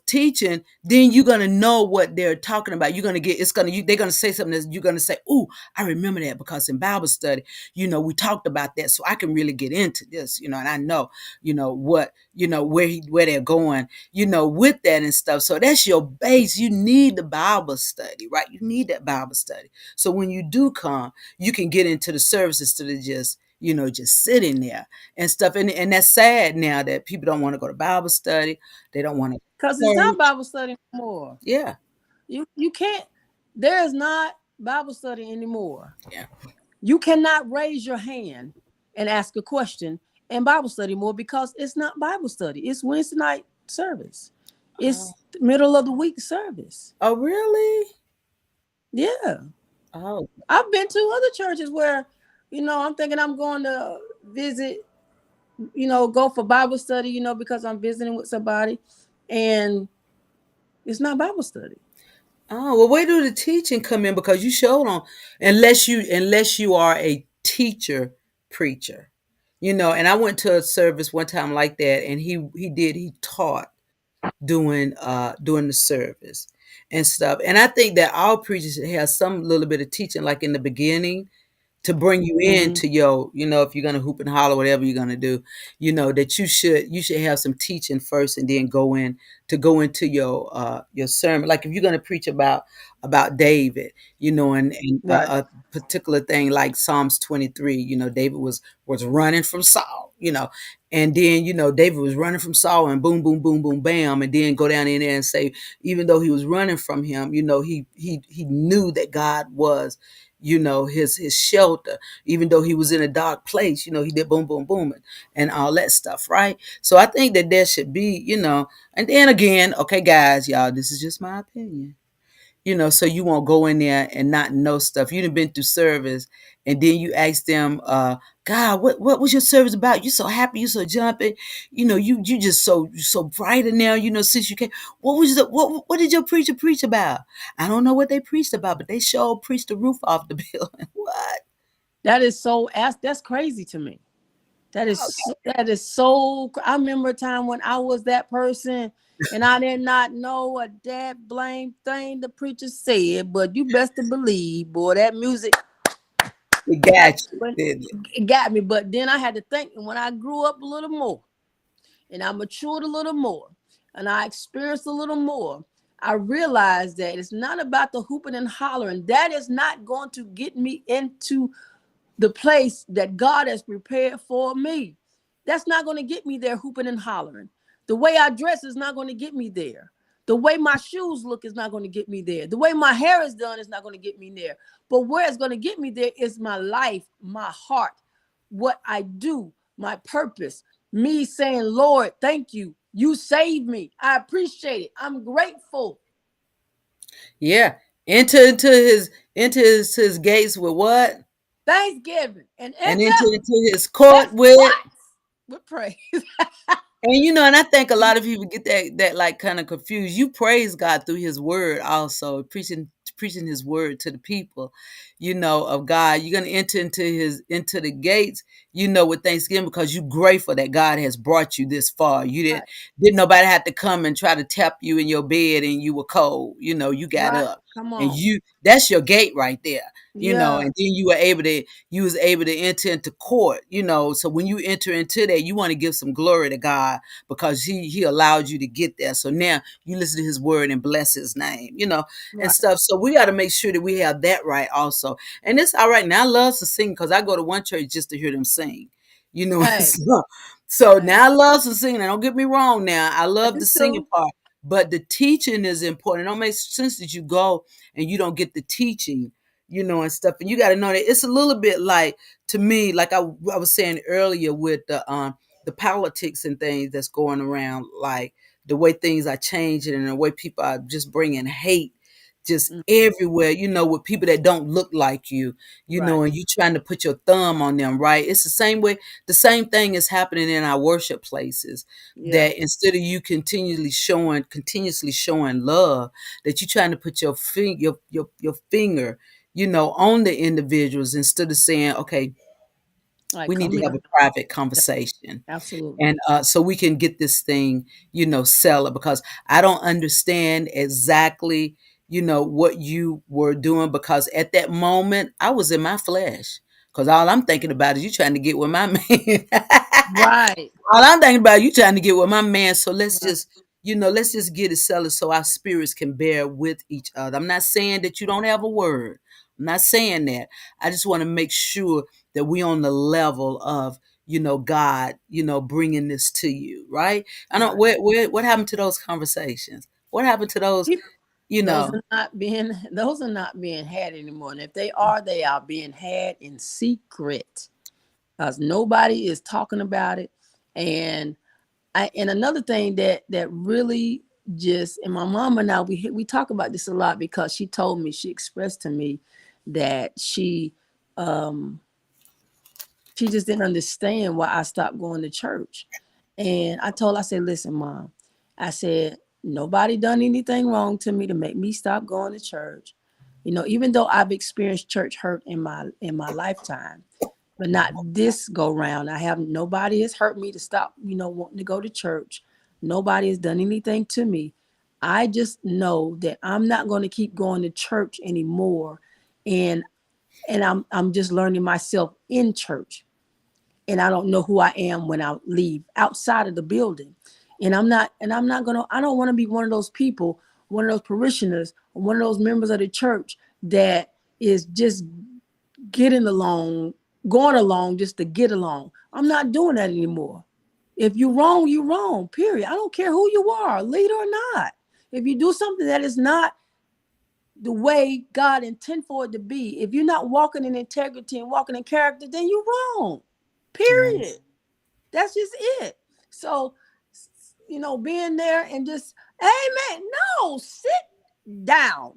teaching, then you're gonna know what they're talking about. You're gonna get they're gonna say something that you're gonna say, "Oh, I remember that because in Bible study, we talked about that, so I can really get into this, and I know, what, where they're going, with that and stuff. So that's your base. You need the Bible study, right? You need that Bible study. So when you do come, you can get into the service instead of just sitting there and stuff. And that's sad now that people don't want to go to Bible study. They don't want to Cause it's not church. Bible study anymore. Yeah, You can't. There is not Bible study anymore. yeah. You cannot raise your hand and ask a question in Bible study more because it's not Bible study. It's Wednesday night service. Oh, It's middle of the week service. oh, really? Yeah. Oh, I've been to other churches where, I'm thinking I'm going to visit, go for Bible study, because I'm visiting with somebody. And it's not Bible study. oh. Well, where do the teaching come in? Because you showed on, unless you are a teacher preacher, And I went to a service one time like that, and he taught doing the service and stuff. And I think that our preachers should have some little bit of teaching, like in the beginning, to bring you Mm-hmm. into your, if you're gonna hoop and holler, whatever you're gonna do, that you should have some teaching first and then go into your sermon. Like if you're gonna preach about David, and Right. a particular thing like Psalms 23, David was running from Saul, and then David was running from Saul and boom, boom, boom, boom, bam, and then go down in there and say, even though he was running from him, he knew that God was his shelter, even though he was in a dark place, he did boom, boom, boom, and all that stuff, right? So I think that there should be, and then again, okay, guys, y'all, this is just my opinion, so you won't go in there and not know stuff. You've been through service, and then you ask them, God, what was your service about? You so happy, you so jumping, you just so brighter now, since you came. What did your preacher preach about? I don't know what they preached about, but they sure preached the roof off the building. What? That is so that's crazy to me. That is so. I remember a time when I was that person and I did not know a that blame thing the preacher said, but you best to believe, boy, that music It got got you, when didn't it? it got me. But then I had to think, and when I grew up a little more and I matured a little more and I experienced a little more, I realized that it's not about the hooping and hollering. That is not going to get me into the place that God has prepared for me. That's not going to get me there hooping and hollering. The way I dress is not going to get me there. The way my shoes look is not going to get me there. The way my hair is done is not going to get me there. But where it's going to get me there is my life, my heart, what I do, my purpose. Me saying, Lord, thank you. You saved me. I appreciate it. I'm grateful. Yeah. Into his gates with what? Thanksgiving and And enter into his court his with. courts with praise. And and I think a lot of people get that like kind of confused. You praise God through His Word, also preaching His Word to the people, of God. You're gonna enter into the gates, with Thanksgiving because you're grateful that God has brought you this far. You didn't Right, didn't nobody have to come and try to tap you in your bed and you were cold. You got right. up. Come and on. that's your gate right there, and Yeah. then you was able to enter into court, so when you enter into that, you want to give some glory to God because he allowed you to get there. So now you listen to his word and bless his name, and Right. stuff. So we got to make sure that we have that right also. And it's all right. Now I love to sing because I go to one church just to hear them sing, Hey. so Hey. now I love to sing. Now don't get me wrong, now I I love do the singing too. part, but the teaching is important. It don't make sense that you go and you don't get the teaching, and stuff. And you got to know that it's a little bit like, to me, like I was saying earlier with the politics and things that's going around, like the way things are changing and the way people are just bringing hate just Mm, everywhere, with people that don't look like you, right. and you trying to put your thumb on them, right? It's the same way, the same thing is happening in our worship places, Yeah. that instead of you continuously showing love, that you're trying to put your finger, on the individuals, instead of saying, okay, Like, we need come to have a here. private Yeah, conversation, absolutely. and so we can get this thing, sell it, because I don't understand exactly, what you were doing, because at that moment I was in my flesh, because all I'm thinking about is you trying to get with my man. Right. All I'm thinking about, you trying to get with my man. So Right. let's just get it settled so our spirits can bear with each other. I'm not saying that you don't have a word. I'm not saying that. I just want to make sure that we on the level of, God, bringing this to you, right? I don't, Right. what happened to those conversations? What happened to those, Peop- you Those know? are not being those are not being had anymore. And if they are being had in secret. Because nobody is talking about it. And and another thing that really just, and my mom and I, we talk about this a lot, because she expressed to me that um she just didn't understand why I stopped going to church. And I said, listen, mom, I said, nobody done anything wrong to me to make me stop going to church. Even though I've experienced church hurt in my lifetime, but not this go round. Nobody has hurt me to stop, wanting to go to church. Nobody has done anything to me. I just know that I'm not going to keep going to church anymore. And I'm just learning myself in church. And I don't know who I am when I leave outside of the building. I don't want to be one of those people, one of those parishioners, or one of those members of the church that is just getting along, going along just to get along. I'm not doing that anymore. If you're wrong, you're wrong, period. I don't care who you are, leader or not. If you do something that is not the way God intended for it to be, if you're not walking in integrity and walking in character, then you're wrong, period. Yes. That's just it. So, being there and just, amen. No, sit down.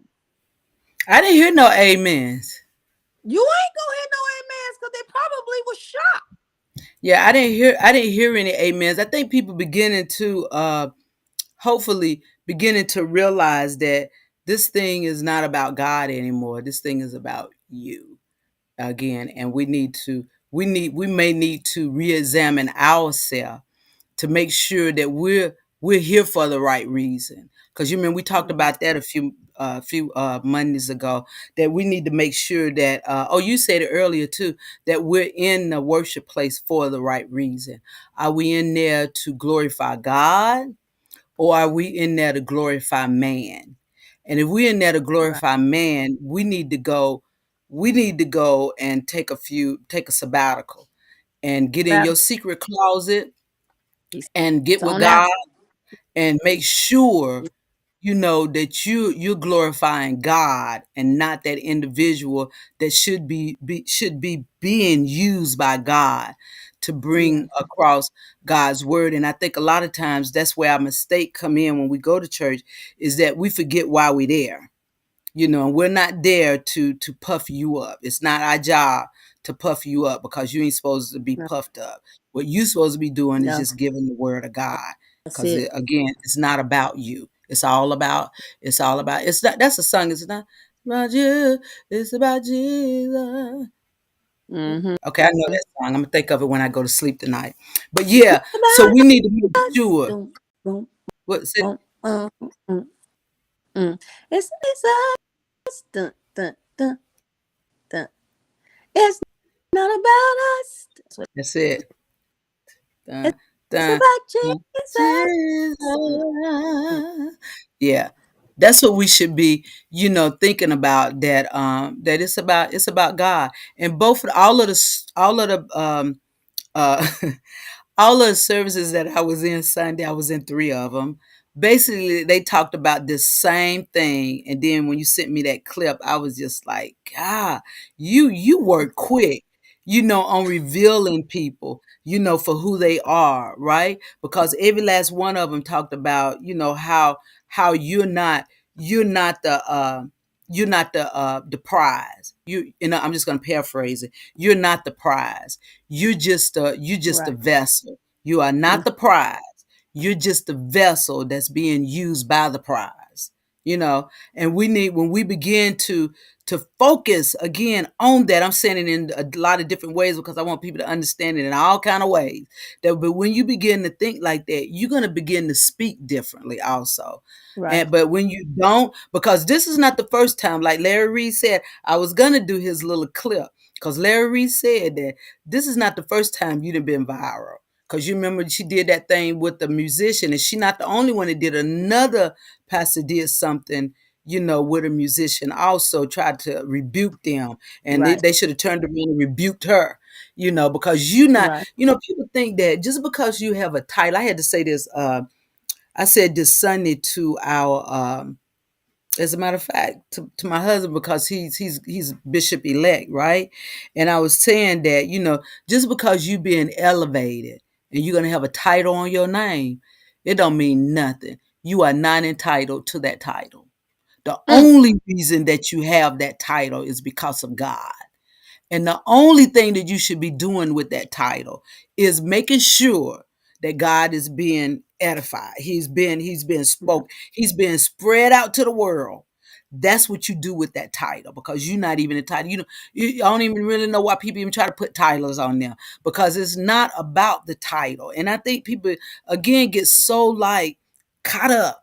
I didn't hear no amens. You ain't gonna hear no amens because they probably was shocked. Yeah, I didn't hear any amens. I think people beginning to hopefully beginning to realize that this thing is not about God anymore. This thing is about you again, and we may need to re-examine ourselves to make sure that we're here for the right reason. Because you remember we talked Mhm. about that a few Mondays ago, that we need to make sure that you said it earlier too, that we're in the worship place for the right reason. Are we in there to glorify God, or are we in there to glorify man? And if we're in there to Right. glorify man, we need to go and take a sabbatical and get in your Sabbatical. secret closet He's and get with on that. God and make sure that you're glorifying God and not that individual that should be being used by God to Yeah. bring across God's word. And I think a lot of times that's where our mistake come in when we go to church, is that we forget why we're there. And we're not there to puff you up. It's not our job to puff you up, because you ain't supposed to be No, puffed up. What you're supposed to be doing is no, just giving the word of God, that's because it. again, it's not about you. It's all about it's not that's a song. It's not about you, it's about Jesus. Mm-hmm. Okay, I know that song. I'm gonna think of it when I go to sleep tonight. But yeah, so we need to make sure. Boom, boom, What's it? boom, mm. It's up. Dun, dun, dun, dun. It's not about us. That's it. Dun, It's dun, about dun, Jesus. Jesus. Yeah. That's what we should be, thinking about, that it's about God. And both uh all of the services that I was in Sunday, I was in three of them. Basically, they talked about this same thing, and then when you sent me that clip, I was just like, God, you work quick, on revealing people, for who they are, right? Because every last one of them talked about, how you're not the prize. I'm just going to paraphrase it. You're not the prize. You're just a Right. vessel. You are not the prize. You're just the vessel that's being used by the prize. And we need, when we begin to focus again on that. I'm saying it in a lot of different ways because I want people to understand it in all kind of ways. But when you begin to think like that, you're going to begin to speak differently also. Right. But when you don't, because this is not the first time, like Larry Reed said, I was gonna do his little clip because Larry Reed said that this is not the first time you've been viral. Because you remember she did that thing with the musician, and she not the only one that did. Another pastor did something, with a musician, also tried to rebuke them, and they, Right. they should have turned around and rebuked her, because you not, Right. people think that just because you have a title. I had to say this. I said this Sunday to our, as a matter of fact, to my husband, because he's bishop elect, right? And I was saying that, just because you being elevated and you're gonna have a title on your name, it don't mean nothing. You are not entitled to that title. The Mm, only reason that you have that title is because of God. And the only thing that you should be doing with that title is making sure that God is being edified. He's been spoke. He's been spread out to the world. That's what you do with that title, because you're not even a title. I don't even really know why people even try to put titles on there, because it's not about the title. And I think people again get so like caught up,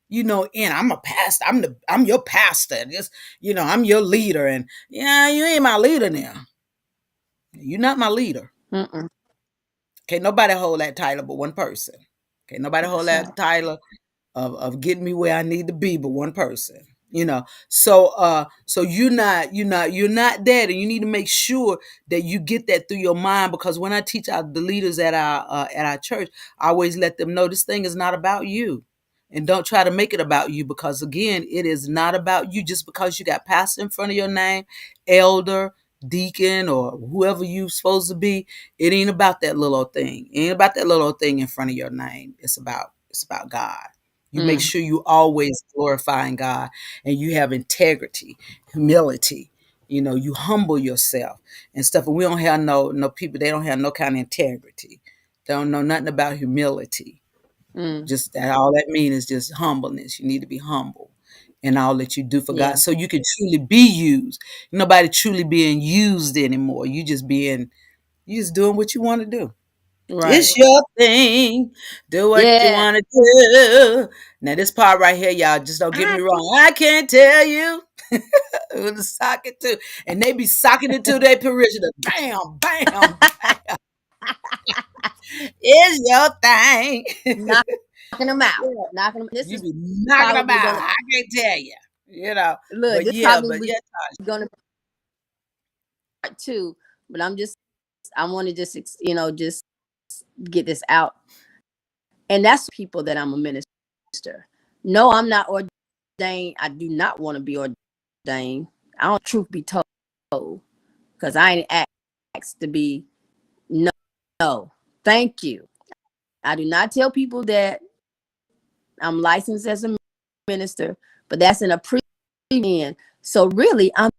in I'm a pastor. I'm your pastor. Just, I'm your leader. And yeah, you ain't my leader now. You're not my leader. mm-mm. Can't nobody hold that title but one person. Can't nobody hold That's that right. title of getting me where I need to be but one person. So you're not that, and you need to make sure that you get that through your mind, because when I teach the leaders at our church, I always let them know this thing is not about you. And don't try to make it about you, because again, it is not about you. Just because you got pastor in front of your name, elder, deacon, or whoever you supposed to be, it ain't about that little old thing. It ain't about that little old thing in front of your name. It's about God. You make Mm, sure you always glorifying God, and you have integrity, humility. You humble yourself and stuff. And we don't have no people. They don't have no kind of integrity. They don't know nothing about humility. mm. Just that, all that means is just humbleness. You need to be humble in all that you do for God, Yeah. so you can truly be used. Nobody truly being used anymore. You just doing what you want to do. Right. It's your thing. Do what you Yeah. want to do. Now this part right here, y'all, just don't get I me can. wrong. I can't tell you who to sock it to. And they be socking it to their parishioner. Bam, bam. It's your thing. Knocking them out. Yeah. Knocking them. This You is be knocking them probably out. gonna I can't tell you. look. But This yeah, but probably yeah, gonna be part two. But I'm just. I want to just just get this out. And that's people that I'm a minister. No, I'm not ordained. I do not want to be ordained. I don't. Truth be told, because I ain't asked to be. No, no. Thank you. I do not tell people that I'm licensed as a minister, but that's in a pre. So really, I'm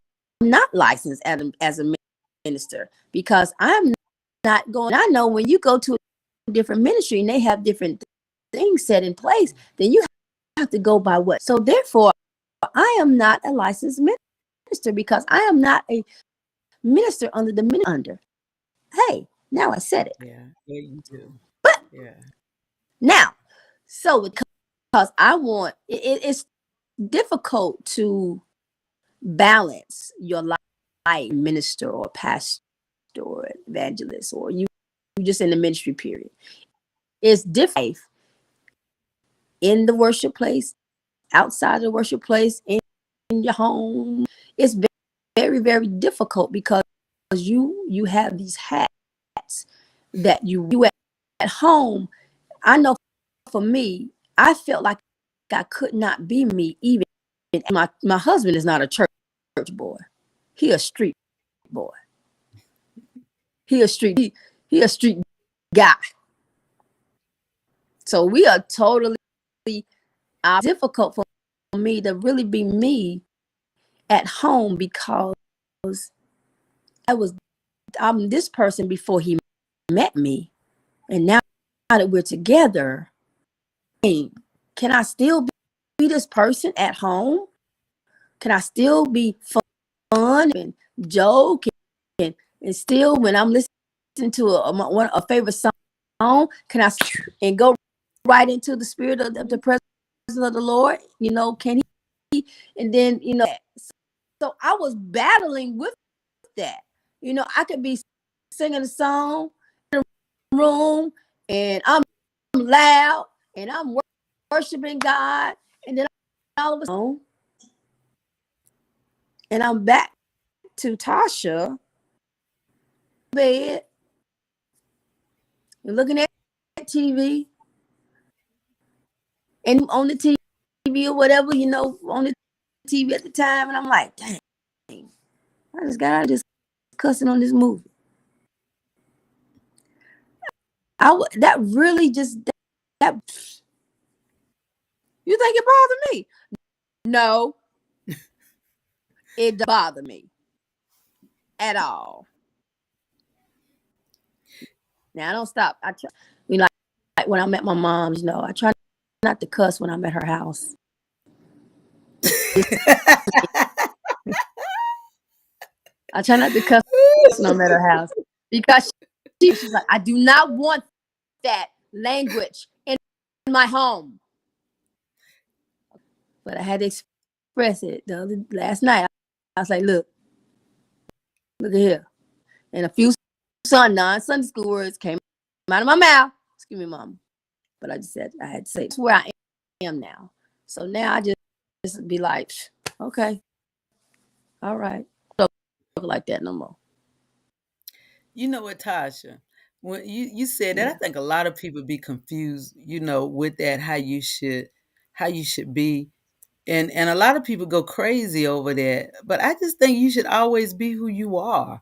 not licensed as a minister, because I'm not going. I know when you go to a different ministry and they have different things set in place, then you have to go by what. So therefore, I am not a licensed minister, because I am not a minister under the ministry under. Hey, now I said it. yeah, yeah, you do. But Yeah. now, so because I want it's difficult to balance your life, minister or pastor or evangelist, or you just in the ministry period. It's different in the worship place, outside the worship place, in your home. It's very, very difficult because you have these hats that you at home. I know for me, I felt like I could not be me. Even my husband is not a church boy. He a street boy. He a street guy. So we are totally difficult for me to really be me at home because I'm this person before he met me, and now that we're together, can I still be this person at home? Can I still be fun and joke and still when I'm listening to a favorite song, can I and go right into the spirit of the presence of the Lord? Can he? And then so I was battling with that. I could be singing a song in the room and I'm loud and I'm worshiping God, and then all of a sudden, and I'm back to Tasha bed and looking at TV and on the TV or whatever, on the TV at the time, and I'm like, dang, I just got out of just cussing on this movie. That really just that. You think it bothered me? No, it doesn't bother me at all. Now I don't stop. I try, like when I'm at my mom's, I try not to cuss when I'm at her house. I try not to cuss when I'm at her house because she's like, I do not want that language in my home. But I had to express it last night. I was like, look at here. And a few non-Sunday school words came out of my mouth. Excuse me, Mom. But I just said, I had to say, it's where I am now. So now I just be like, okay, all right. Don't look like that no more. You know what, Tasha? When you said that, I think a lot of people be confused, with that how you should be. And a lot of people go crazy over that. But I just think you should always be who you are.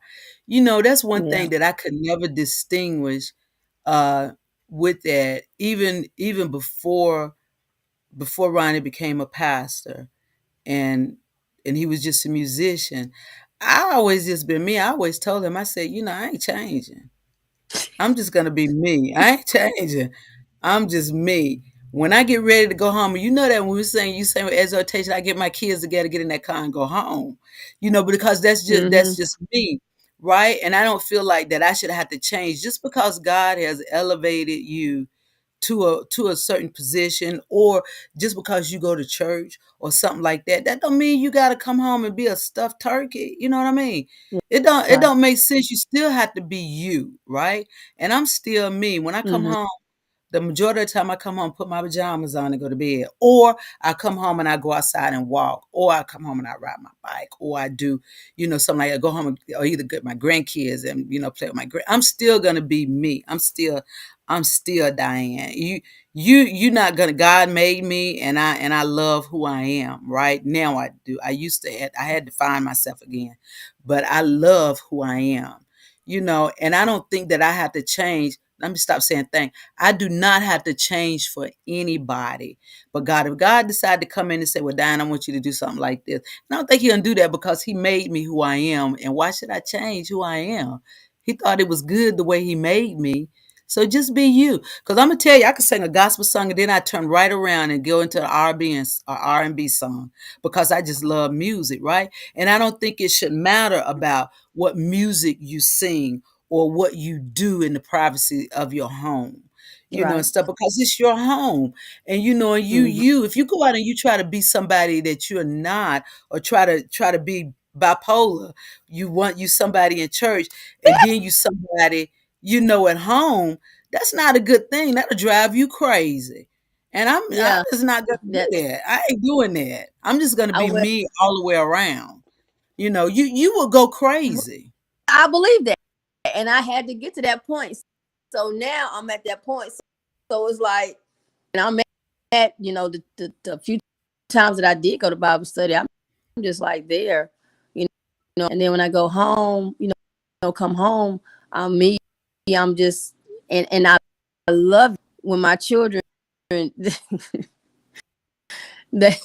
That's one Yeah. thing that I could never distinguish uh with that, even before Ronnie became a pastor and he was just a musician. I always just been me. I always told him, I said, I ain't changing. I'm just gonna be me. I ain't changing. I'm just me. When I get ready to go home, you know that when we're saying you saying with exhortation, I get my kids together, get in that car and go home. Because that's just me, right? And I don't feel like that I should have to change just because God has elevated you to a certain position, or just because you go to church or something like that. That don't mean you got to come home and be a stuffed turkey. You know what I mean? It don't make sense. You still have to be you, right? And I'm still me. When I come Mm-hmm. home, the majority of the time I come home, put my pajamas on and go to bed. Or I come home and I go outside and walk. Or I come home and I ride my bike. Or I do, something like that. Go home or either get my grandkids and, play with my I'm still gonna be me. I'm still Diane. You're not gonna. God made me, and I love who I am. Right now, I do. I had to find myself again, but I love who I am. And I don't think that I have to change. Let me stop saying thing. I do not have to change for anybody. But God, if God decided to come in and say, well, Diane, I want you to do something like this. And I don't think he'll do that because he made me who I am. And why should I change who I am? He thought it was good the way he made me. So just be you. Because I'm going to tell you, I could sing a gospel song and then I turn right around and go into the R&B song because I just love music, right? And I don't think it should matter about what music you sing or what you do in the privacy of your home. and Right. stuff because it's your home. And and Hmm. if you go out and you try to be somebody that you're not, or try to be bipolar, you somebody in church, and then you somebody at home. That's not a good thing. That'll drive you crazy. And I'm Yeah. just not gonna do That that. I ain't doing that. I'm just gonna I be will. me all the way around. You will go crazy. I believe that, and I had to get to that point. So now I'm at that point. So it's like, and I'm at the few times that I did go to Bible study, I'm just like there, you and then when I go home, come home, I'm me. I'm just and I love when my children they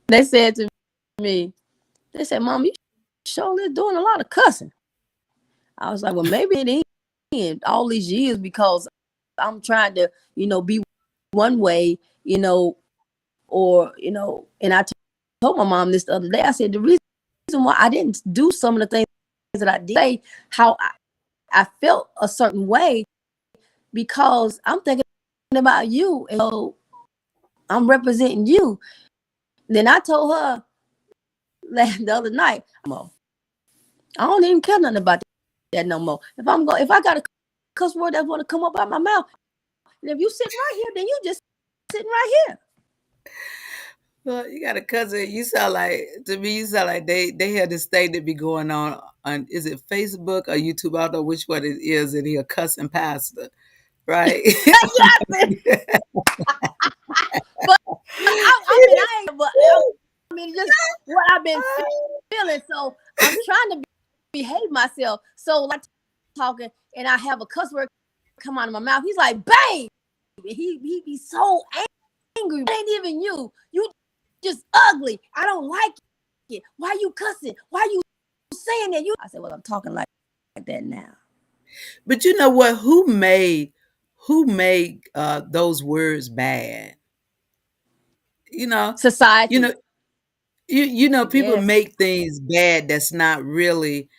they said to me, they said, "Mom, you surely doing a lot of cussing." I was like, "Well, maybe it is all these years because I'm trying to, be one way, or and I told my mom this the other day. I said the reason why I didn't do some of the things that I did, say how I felt a certain way, because I'm thinking about you, and so I'm representing you." Then I told her the other night, I don't even care nothing about that no more. If I got a cuss word that want to come up out my mouth, and if you sitting right here, then you just sitting right here. Well, you got a cousin. You sound like they had this thing that be going on, is it Facebook or YouTube? I don't know which one it is, and he a cussing pastor, right? Yes, but I mean, I ain't, but I mean, just what I've been feeling. So I'm trying to behave myself. So like talking, and I have a cuss word come out of my mouth. He's like, "Babe," he be so angry. It ain't even you. You just ugly. I don't like it. Why you cussing? Why you saying that? I said, "Well, I'm talking like that now." But you know what? Who made those words bad? You know, you Society. know, people Yes. make things bad that's not really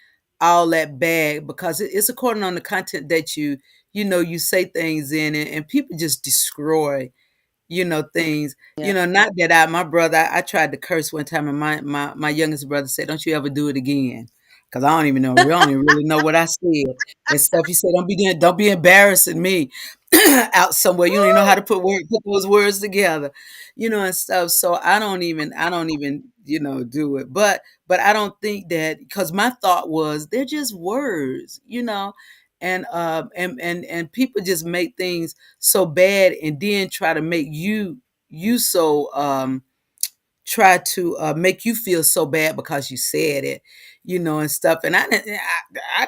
all that bad because it's according on the content that you say things in, and people just destroy things. Yeah. Not that my brother, I tried to curse one time, and my youngest brother said, "Don't you ever do it again." Because I don't even know, we don't even really know what I said and stuff. He said, don't be embarrassing me out somewhere. You don't even know how to put those words together, and stuff. So I don't even, do it. But I don't think that, because my thought was they're just words. And people just make things so bad, and then try to make you so try to make you feel so bad because you said it, and stuff. And I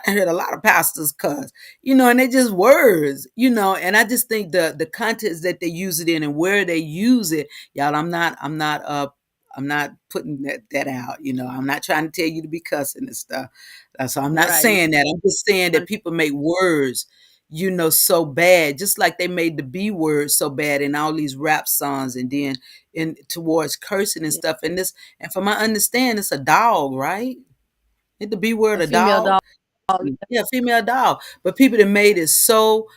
heard a lot of pastors cuss, and they just words. And I just think the context that they use it in and where they use it, y'all. I'm not putting that out. I'm not trying to tell you to be cussing and stuff. So I'm not Right. saying that. I'm just saying that people make words, so bad, just like they made the B word so bad in all these rap songs, and then in towards cursing and Yeah. stuff. And from my understanding, it's a dog, right? Ain't the B word A a female dog? dog. Yeah, female dog. But people that made it so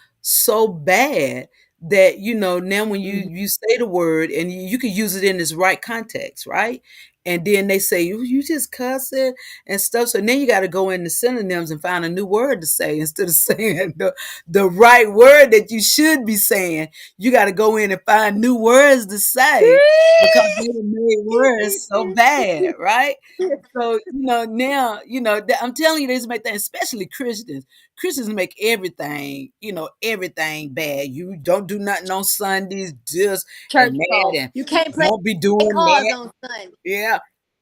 bad that now when you Mhm. you say the word, and you can use it in this right context, right? And then they say you just cuss it and stuff. So then you got to go into synonyms and find a new word to say instead of saying the right word that you should be saying. You got to go in and find new words to say because they done made words so bad, right? So, now, I'm telling you, this make things, especially Christians. Christians make everything bad. You don't do nothing on Sundays, this Church and that, folk. and You can't play don't be doing cards that. on Sunday. Yeah,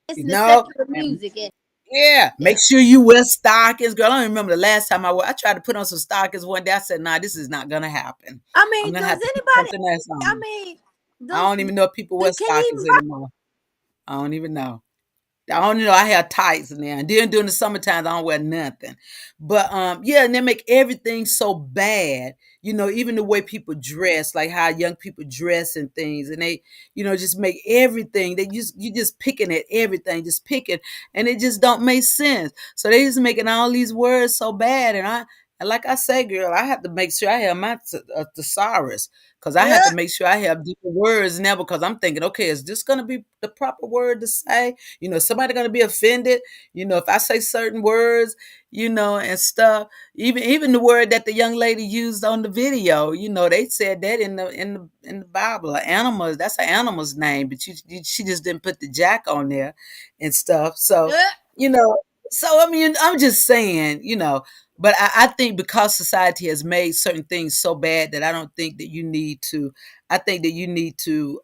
Listen to secular and music, and yeah, make yeah. sure you wear stockings, girl. I don't remember the last time I tried to put on some stockings one day. I said, "Nah, this is not gonna happen. I I'm mean, gonna does have to put anybody? something else I on." mean, I does don't even know if people wear can you stockings anymore. I don't even know. I only know I have tights in there. And then during the summertime, I don't wear nothing. But yeah, and they make everything so bad. Even the way people dress, like how young people dress and things, and they, just make everything. You just picking at everything, just picking, and it just don't make sense. So they just making all these words so bad, and And like I say, girl, I have to make sure I have my thesaurus because I have to Yeah. make sure I have different words now because I'm thinking, okay, is this going to be the proper word to say? Is somebody going to be offended? If I say certain words, and stuff. Even the word that the young lady used on the video, they said that in the Bible, animals. That's an animal's name, but she just didn't put the jack on there and stuff. So Yeah. you know, I mean, I'm just saying, but I think because society has made certain things so bad that I don't think that you need to. I think that you need to.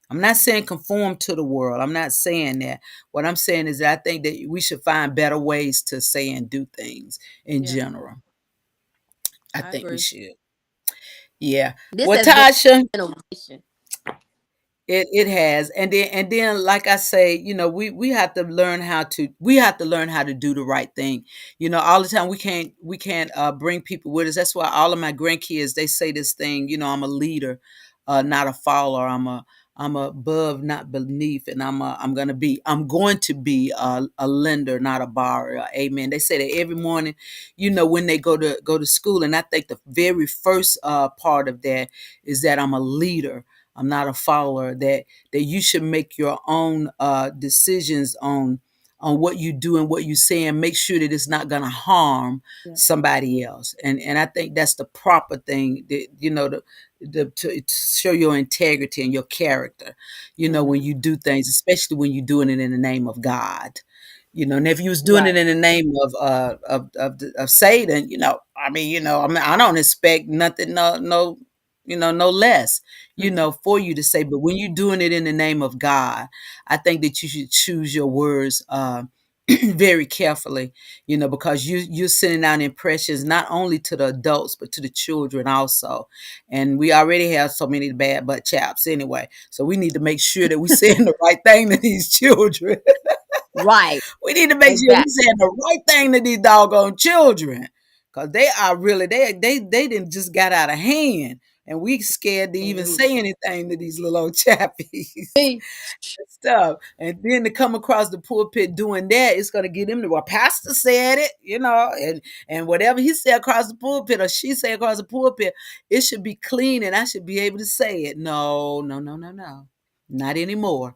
I'm not saying conform to the world. I'm not saying that. What I'm saying is that I think that we should find better ways to say and do things in Yeah. general. I I think we agree. should. Yeah. This Well, has been Tasha, innovation. it has, and then like I say, we have to learn how to do the right thing. All the time we can't bring people with us. That's why all of my grandkids they say this thing. I'm a leader, not a follower. I'm above, not beneath, and I'm going to be a lender, not a borrower. Amen. They say that every morning, when they go to school, and I think the very first part of that is that I'm a leader. I'm not a follower. That you should make your own decisions on what you do and what you say, and make sure that it's not going to harm Yeah. somebody else. And I think that's the proper thing. That, to show your integrity and your character. When Hmm. you do things, especially when you're doing it in the name of God. And if you was doing it Right. in the name of Satan, I don't expect nothing, no less, Hmm. for you to say. But when you're doing it in the name of God, I think that you should choose your words very carefully, because you're sending out impressions not only to the adults but to the children also. And we already have so many bad butt chaps anyway, so we need to make sure that we're saying the right thing to these children. Right. We need to make sure we Exactly. saying the right thing to these doggone children, because they are really they didn't just got out of hand, and we scared to even Hmm. say anything to these little old chappies Me. and stuff. And then to come across the pulpit doing that, it's gonna get them to, well, pastor said it, and whatever he said across the pulpit or she said across the pulpit, it should be clean and I should be able to say it. No, no, no, no, no. Not anymore.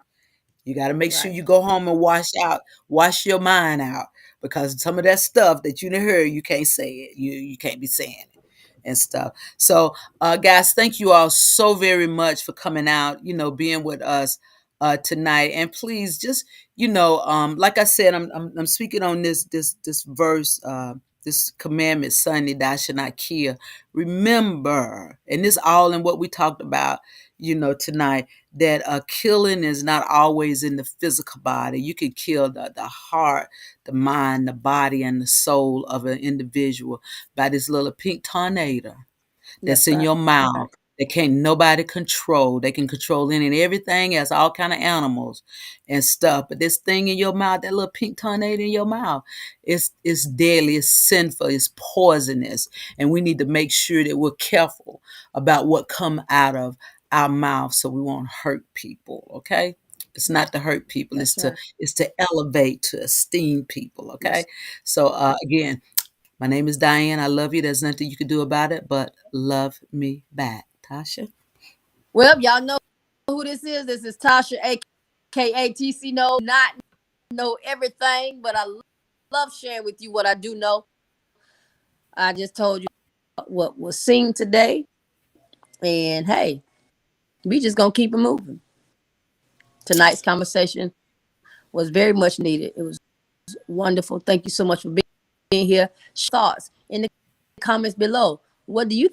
You got to make sure Right. you go home and wash your mind out, because some of that stuff that you done heard, you can't say it. You can't be saying it and stuff. So, guys, thank you all so very much for coming out. Being with us tonight, and please just like I said, I'm speaking on this verse. This commandment, Sunday, thou shalt not kill. Remember, and this all in what we talked about, tonight, that killing is not always in the physical body. You can kill the heart, the mind, the body, and the soul of an individual by this little pink tornado that's That's in right. your mouth that can't nobody control. They can control any and everything else, all kind of animals and stuff. But this thing in your mouth, that little pink tornado in your mouth, it's deadly, it's sinful, it's poisonous. And we need to make sure that we're careful about what come out of our mouth so we won't hurt people. Okay. It's not to hurt people, That's right. it's to elevate, to esteem people. Okay. Yes. So again, my name is Diane. I love you. There's nothing you can do about it but love me back. Tasha? Well, y'all know who this is. This is Tasha, aka TC. Not know everything, but I love sharing with you what I do know. I just told you what was seen today, and hey, we just gonna keep it moving. Tonight's conversation was very much needed. It was wonderful. Thank you so much for being here. Thoughts in the comments below. What do you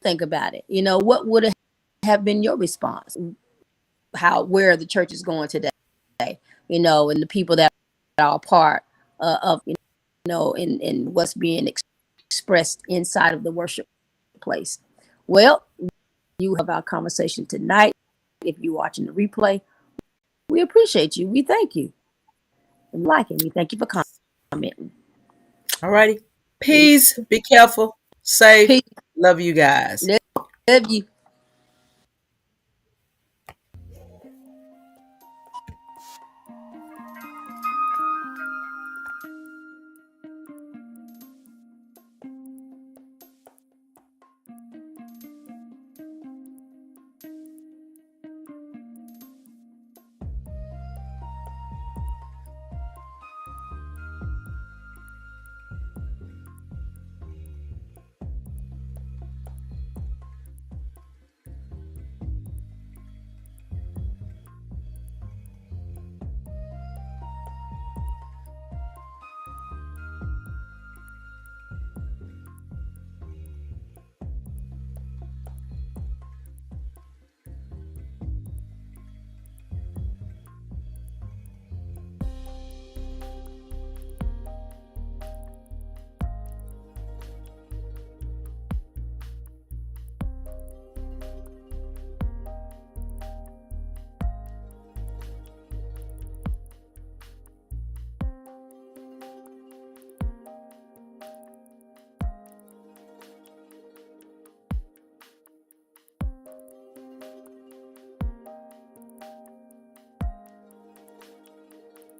think about it? What would have been your response? Where the church is going today? And the people that are a part of, in what's being expressed inside of the worship place. Well, you have our conversation tonight. If you're watching the replay, we appreciate you. We thank you. And we thank you for commenting. All righty. Peace. Be careful. Safe. Peace. Love you guys. Love you.